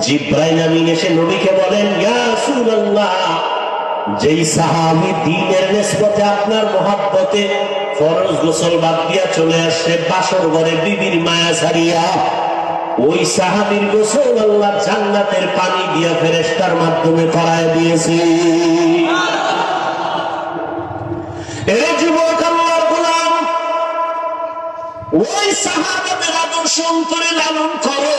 S1: জিবরাইল আমিন এসে নবীকে বলেন, ইয়া রাসূলুল্লাহ, যেই সাহাবী দ্বীনের নিসবতে আপনার মহব্বতে ফরজ গোসল বাদ দিয়া চলে আসছে, বাসর ঘরে বিবির মায়া ছাড়িয়া, ওই সাহাবীর গোসল আল্লাহ জান্নাতের পানি দিয়া ফেরেশতার মাধ্যমে করায় দিয়েছে। এই যুবক আল্লাহর গোলাম, ওই সাহাবাদের আদর্শ অন্তরে লালন করো।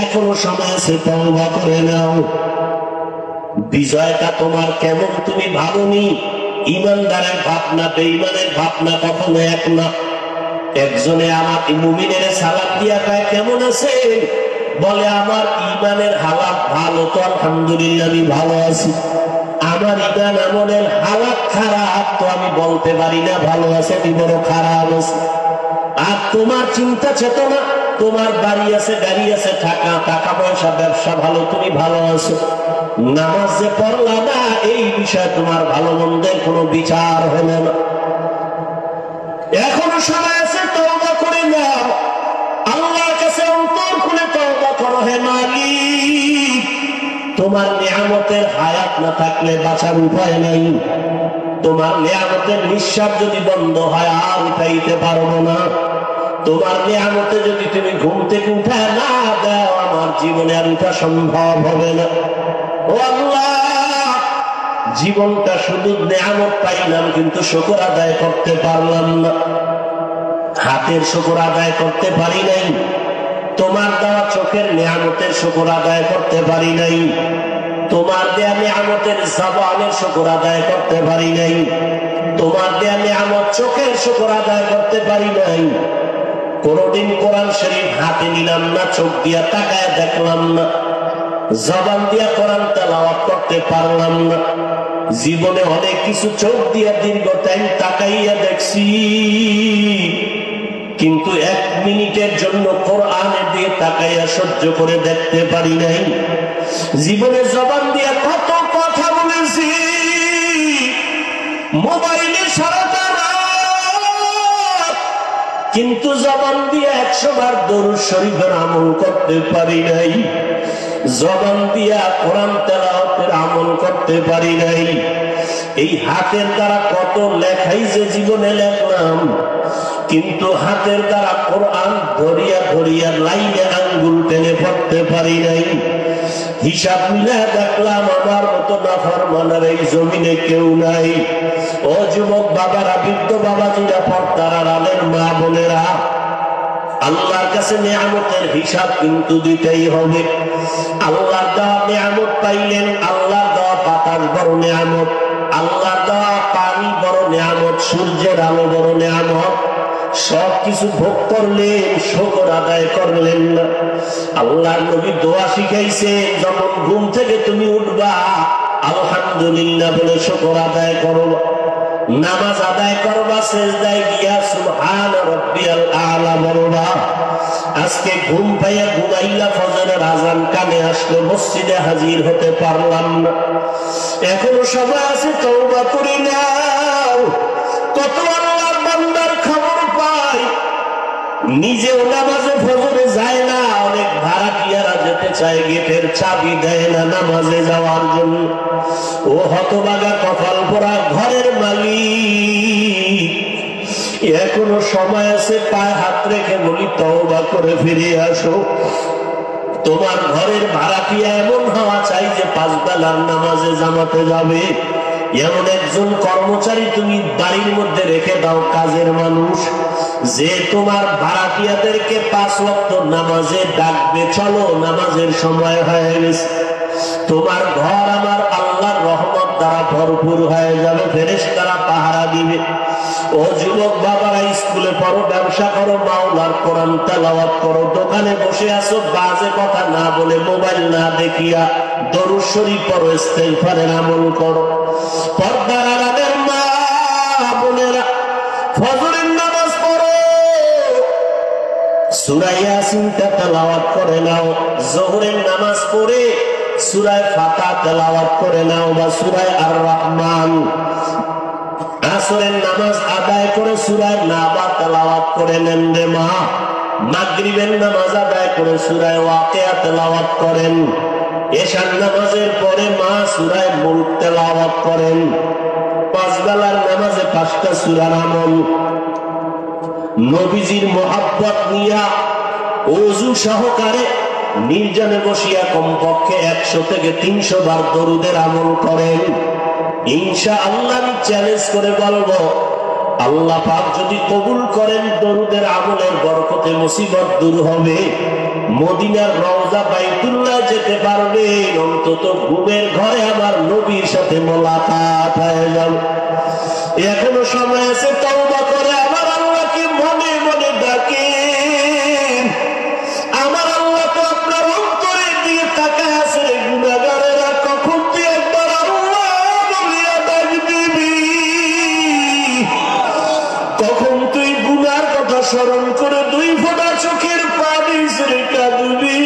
S1: এখনো সময় আছে, তওবা করে নাও। বিজয়টা তোমার কেমন তুমি ভাবনি। ইমানদারের ভাবনা বেঈমানের ভাবনা কখনো এক না। একজনে আমার মুমিনের সালাম দিয়া কয়, কেমন আছে? বলে, আমার ইমানের হালাত ভালো, তো আলহামদুলিল্লাহ আমি ভালো আছি। আমার ইমান আমলের হালাত খারাপ, তো আমি বলতে পারি না ভালো আছে, আমি বড় খারাপ আছে। আর তোমার চিন্তা চেতনা, তোমার বাড়ি আছে, গাড়ি আছে, টাকা পয়সা, ব্যবসা ভালো, তুমি ভালো আছো। নামাজ যে পড়লা না, এই বিষয়ে তোমার ভালো মন্দের কোনো বিচার হলো না। এখনো সময় আছে, তওবা করে নাও। আল্লাহর কাছে অন্তর খুলে তওবা করো। হে মালিক, তোমার নিয়ামতের হায়াত না থাকলে বাঁচার উপায় নাই। তোমার নিয়ামতের নিঃশ্বাস যদি বন্ধ হয়, আর উঠাইতে পারবো না। তোমার নিয়ামতে যদি তুমি ঘুম থেকে উঠা না দাও, আমার জীবনে আর উঠা সম্ভব হবে না। ও আল্লাহ, জীবনটা শুধু নিয়ামত পাইলাম, কিন্তু শুকর আদায় করতে পারলাম না। হাতের শুকর আদায় করতে পারি নাই, তোমার দেওয়া চোখের নিয়ামতের শুকর আদায় করতে পারি নাই, তোমার দেয়া নিয়ামতের জবানের শুকর আদায় করতে পারি নাই, তোমার দেয়া নিয়ামত চোখের শুকর আদায় করতে পারি নাই। কোনদিন কোরআন শরীফ হাতে নিলাম না, চোখ দিয়া তাকায় দেখলাম না, জবান দিয়া কোরআন তেলাওয়াত করতে পারলাম না। জীবনে অনেক কিছু চোখ দিয়া দীর্ঘ টাইম তাকাইয়া দেখছি, কিন্তু 1 মিনিটের জন্য কোরআনের দিয়ে তাকাইয়া সহ্য করে দেখতে পারি নাই। জীবনে জবান দিয়া কত কথা বলেছি, মোবাইলে সারাটা রাত, কিন্তু জবান দিয়ে 100 বার দরুদ শরীফের আমল করতে পারি নাই। জবান দিয়া কোরআন তেলাওয়াতের আমল করতে পারি নাই। এই হাতের দ্বারা কত লেখাই যে জীবনে লেখলাম, কিন্তু হাতের দ্বারা কোরআন ধরিয়া ধরিয়া লাইনে আঙ্গুল টেনে পড়তে পারি নাই। হিসাব মিলে দেখলাম আমার মতো নাফরমানের এই জমিনে কেউ নাই। ও যুবক বাবারা, বৃদ্ধ বাবাজিরা, পর্দার আড়ালের মা বোনেরা, আল্লাহর কাছে নিয়ামতের হিসাব কিন্তু দিতেই হবে। আল্লাহর দেওয়া নিয়ামত পাইলেন, আল্লাহর দেওয়া বাতাস বড় নিয়ামত, আল্লাহর দেওয়া পানি বড় নিয়ামত, সূর্যের আলো বড় নিয়ামত। সবকিছু ভোগ করলেন, শুকর আদায় করলেন না। আল্লাহর নবী দোয়া শিখাইছেন, যখন ঘুম থেকে তুমি উঠবা আলহামদুলিল্লাহ বলে শুকর আদায় করবা। নামাজ আদায় করবা, সেজদায় গিয়া সুবহান রাব্বিয়াল আ'লা বলবা। আজকে ঘুম পাইয়া ঘুমাইলা, ফজরের আযান কানে আসলো, মসজিদে হাজির হতে পারলাম না, এখনো সময় আছে, তওবা করি নাও। কত আল্লাহর বান্দার খবর পাই, নিজেও নামাজে ফজরে যায় না, অনেক ভাড়াটিয়ারা যেতে চায়, গেটের চাবি দেয় না নামাজে যাওয়ার জন্য। ও হতভাগা কপাল পোড়া ঘরের মালিক, এখনো সময় আছে, পায়ে হাত রেখে বলি তওবা করে ফিরে আসো। তোমার ঘরের ভাড়াটিয়া এমন হওয়া চাই যে 5 বেলার নামাজে জামাতে যাবে। এমন একজন কর্মচারী তুমি বাড়ির মধ্যে রেখে দাও, কাজের মানুষ, যে তোমার ভাড়াটিয়াদেরকে 5 ওয়াক্ত নামাজে ডাকবে, চলো নামাজের সময় হয়ে গেছে। তোমার ঘর আমার আল্লাহর রহমত দ্বারা ভরপুর হয়ে যাবে, ফেরেশতারা পাহারা দিবে। ও যুবক বাবারা, স্কুলে পড়ো, ব্যবসা করো, মাওলার কোরআন তেলাওয়াত করো, দোকানে বসে আছো, বাজে কথা না বলে, মোবাইল না দেখিয়া দরুদ শরীফ পড়ো, ইস্তেগফারের আমল করো। পর্দার আড়ালের মা বোনেরা, ফজরের নামাজ পড়ো, সূরা ইয়াসিন তেলাওয়াত করে নাও। যোহরের নামাজ পড়ে সূরা ফাতিহা তেলাওয়াত করে নাও বা সূরা আর রহমান। আসরের নামাজ আদায় করে সূরা নাবা তেলাওয়াত করে নেন রে মা। মাগরিবের নামাজ আদায় করে সূরা ওয়াকিয়া তেলাওয়াত করেন। এশার নামাজের পরে মা সূরা মুলক তেলাওয়াত করেন। 5 বেলার নামাজে 5টা সূরার আমল। নবীজির মোহাব্বত নিয়া ওযু সহকারে নির্জনে বসিয়া কমপক্ষে 100 থেকে 300 বার দরুদের আমল করেন। ইনশাআল্লাহ আমি চ্যালেঞ্জ করে বলবো, আল্লাহ পাক যদি কবুল করেন, দরুদের আমলের বরকতে মুসিবত দূর হবে। মদিনার রওজা বাইতুল্লাহ যেতে পারবেন, অন্তত ঘুমের ঘরে আমার নবীর সাথে মোলাকাত হয়ে যাবে। এখনো সময় আছে, তওবা করে আমার আল্লাহকে মনে মনে ডাকেন। আমার আল্লাহ তো আপনার অন্তরের দিকে তাকায় আছে। গুনাহগারেরা কখন তুই একবার আল্লাহ বলিয়া ডাক দিবি, কখন তুই গুনার কথা স্মরণ করে 2 ফোঁটা চোখের পানি ছেড়ে কাঁদবি।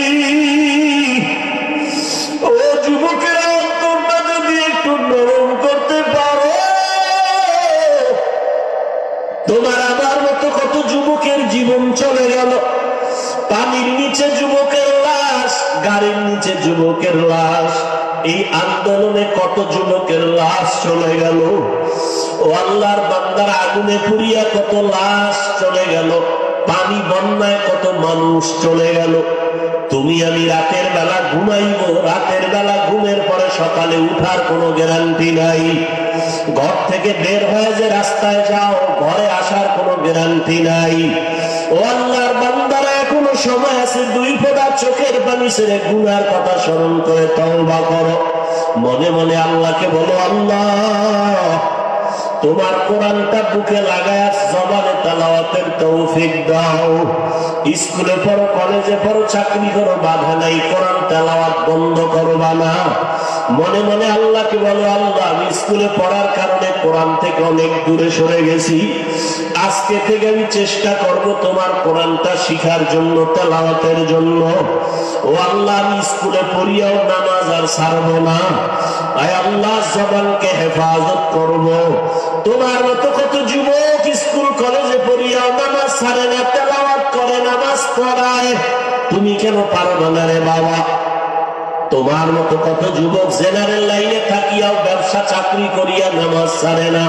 S1: ও যুবকেরা, অন্তরটা যদি একটু নরম করতে পারো, তোমার আমার মতো কত যুবকের জীবন চলে গেল। পানির নিচে যুবকের লাশ, গাড়ির নিচে যুবকের লাশ, এই আন্দোলনে কত যুবকের লাশ চলে গেল। ও আল্লাহর বান্দার, আগুনে পুড়িয়া কত লাশ চলে গেল, পানি বন্যায় কত মানুষ চলে গেল। তুমি আমি রাতের বেলা ঘুমাইব, রাতের বেলা ঘুমের পরে সকালে উঠার কোনো গ্যারান্টি নাই। ঘর থেকে বের হয়ে যে রাস্তায় যাও, ঘরে আসার কোনো গ্যারান্টি নাই। ও আল্লাহর বান্দারা, এখনো সময় আছে, 2 ফোঁটা চোখের পানি ছেড়ে গুনার কথা স্মরণ করে তওবা করো। মনে মনে আল্লাহকে বলো, আল্লাহ তোমার কোরআনটা বুকে লাগায় জবানে তেলাওয়াতের তৌফিক দাও। স্কুলে পড়ো, কলেজে পড়ো, চাকরি করো, বাধা নাই, কোরআন তেলাওয়াত বন্ধ করবা না। মনে মনে আল্লাহকে বলো, আল্লাহ আমি স্কুলে পড়ার কারণে কোরআন থেকে অনেক দূরে সরে গেছি, আজকে থেকে আমি চেষ্টা করব তোমার কোরআনটা শিখার জন্য, তেলাওয়াতের জন্য। ও আল্লাহ, আমি স্কুলে পড়িয়াও নামাজ আর ছাড়বো না। আয় আল্লাহ, জবানকে হেফাজত করব। তোমার মতো কত যুবক স্কুল কলেজে পড়িয়াও নামাজ ছাড়ে না, তেলাওয়াত করে, নামাজ পড়ায়, তুমি কেন পারবে না রে বাবা? তোমার মতো কত যুবক জেনারেল লাইনে থাকিয়াও ব্যবসা চাকরি করিয়া নামাজ ছাড়ে না,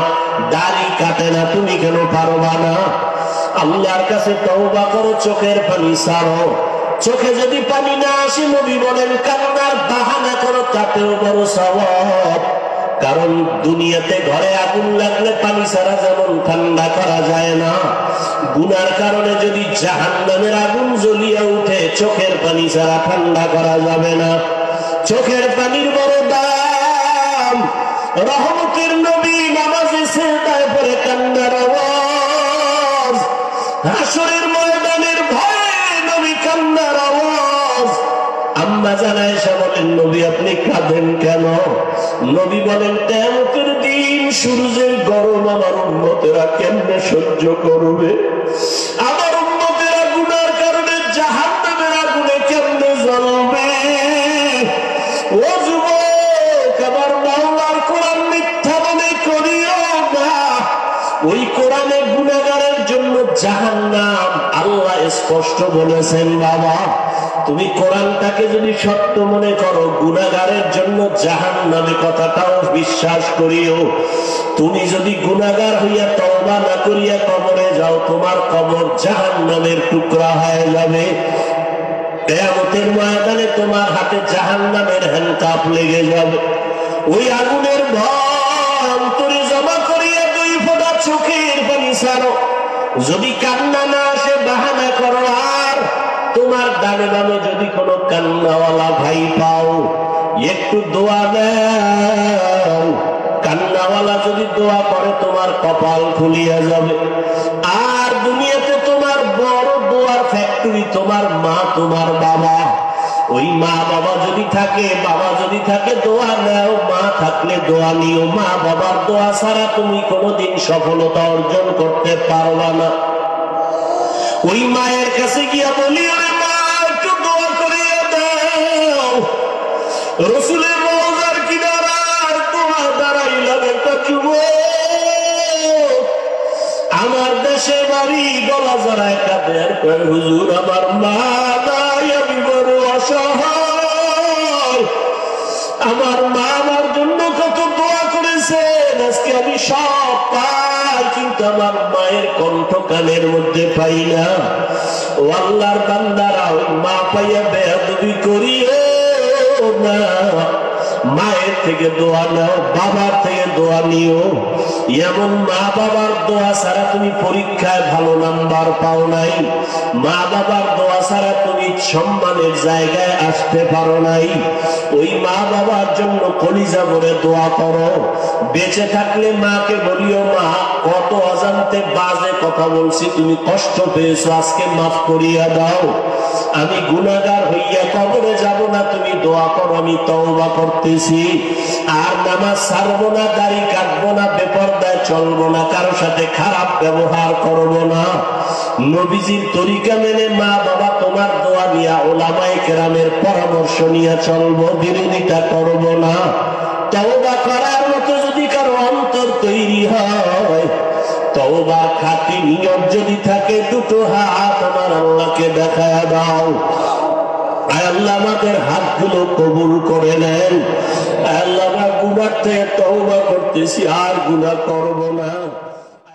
S1: দাড়ি কাটে না, তুমি কেন পারবা না? আল্লাহর কাছে তওবা করো, চোখের পানি ছাড়ো। চোখে যদি পানি না আসে, নবী বলেন কান্নার বাহানা করো, তাতেও বড় সওয়াব। কারণ দুনিয়াতে ঘরে আগুন লাগলে পানি ছাড়া যেমন ঠান্ডা করা যায় না, গুনার কারণে যদি জাহান্নামের আগুন জ্বলিয়ে উঠে চোখের পানি ছাড়া ঠান্ডা করা যাবে না। চোখের পানির বড় দাম। রহমতের নবী নামাজে সিজদায় পড়ে কান্নার আওয়াজ, হাসরের ময়দানের ভয়ে নবী কান্নার আওয়াজ। আম্মা জান আয়েশা বলেন, নবী আপনি কাঁদেন কেন? নবী বলেন, কিয়ামতের দিন সূর্যের গরম আমার উম্মতেরা কেমনে সহ্য করবে? আমার উম্মতেরা গুনার কারণে জাহান্নামের আগুনে কেমনে জ্বলবে? ও যুবক, আমার মাওলার কোরআন মিথ্যা মনে করিও না। ওই কোরআনে গুনাহগারের জন্য জাহান্নাম আল্লাহ স্পষ্ট বলেছেন। বাবা, তুমি কোরআনটাকে যদি সত্য মনে করো, গুনাহগারের জন্য জাহান্নামে কথাটাও বিশ্বাস করিও। তুমি যদি গুনাহগার হইয়া তওবা না করিয়া কবরে যাও, তোমার কবর জাহান্নামের টুকরা হয়ে যাবে। কিয়ামতের ময়দানে তোমার হাতে জাহান্নামের হ্যান্ডকাপ লেগে যাবে। ওই আগুনের ভয় অন্তরে জমা করিয়া দুই ফোঁটা চোখের পানি ছাড়ো। যদি কান্না না আসে বাহানা করো। আর তোমার ডানে বামে যদি কোনো কান্নাওয়ালা ভাই পাও, একটু দোয়া দাও। কান্নাওয়ালা যদি দোয়া করে তোমার কপাল খুলিয়া যাবে। আর দুনিয়াতে তোমার বড় দোয়ার ফ্যাক্টরি তোমার মা, তোমার বাবা। ওই মা বাবা যদি থাকে, বাবা যদি থাকে দোয়া নাও, মা থাকলে দোয়া নিও। মা বাবার দোয়া ছাড়া তুমি কোনোদিন সফলতা অর্জন করতে পারবা না। ওই মায়ের কাছে গিয়া বলি, আরে মা একটু দোয়া করিয়া দাও। রসুলের রওজার কিনারার দোয়া দাঁড়াইলাম একটা যুবক, আমার দেশে বাড়ি, গলা জড়ায় কাঁদে আর কয়, হুজুর আমার মা নাই, আমি বড় অসহায়। আমার মা আমার জন্য কত দোয়া করেছেন, আজকে আমি সব পাই, কিন্তু আমার মায়ের কণ্ঠ কানের মধ্যে পাই না। ও আল্লাহর বান্দারা, ওই মা পাইয়া বেয়াদবি করিও না। মায়ের থেকে দোয়া নাও, বাবার থেকে দোয়া নিও। এমন মা বাবার দোয়া ছাড়া তুমি পরীক্ষায় ভালো নাম্বার পাও নাই। মা বাবার দোয়া ছাড়া তুমি সম্মানের জায়গায় আসতে পারো নাই। ওই মা বাবার জন্য কলিজা ভরে দোয়া করো। বেঁচে থাকলে মাকে বলিও, মা কত অজান্তে বাজে কথা বলছি, তুমি কষ্ট পেয়েছো, আজকে মাফ করিয়া দাও। আমি গুনাহগার হইয়া কবরে যাব না, তুমি দোয়া করো, আমি তওবা করতেছি। আর নামাজ ছাড়বো না, দাড়ি কাটবো না, বেপরদায় চলবো না, কারো সাথে খারাপ ব্যবহার করবো না। নবীজির তরিকা মেনে মা বাবা তোমার দোয়া নিয়া, ওলামায়ে কেরামের পরামর্শ নিয়ে চলবো, বিরোধিতা করবো না। তওবা করার মতো যদি কারো অন্তর তৈরি হয়, তওবা খাঁটি নিয়ত যদি থাকে, দুটো হাত আমার আল্লাহকে দেখায়া দাও। আয় আল্লাহ আমাদের হাতগুলো কবুল করে নেন। আয় আল্লাহ, আমরা গুনাহ থেকে তওবা করতেছি, আর গুনাহ করব না।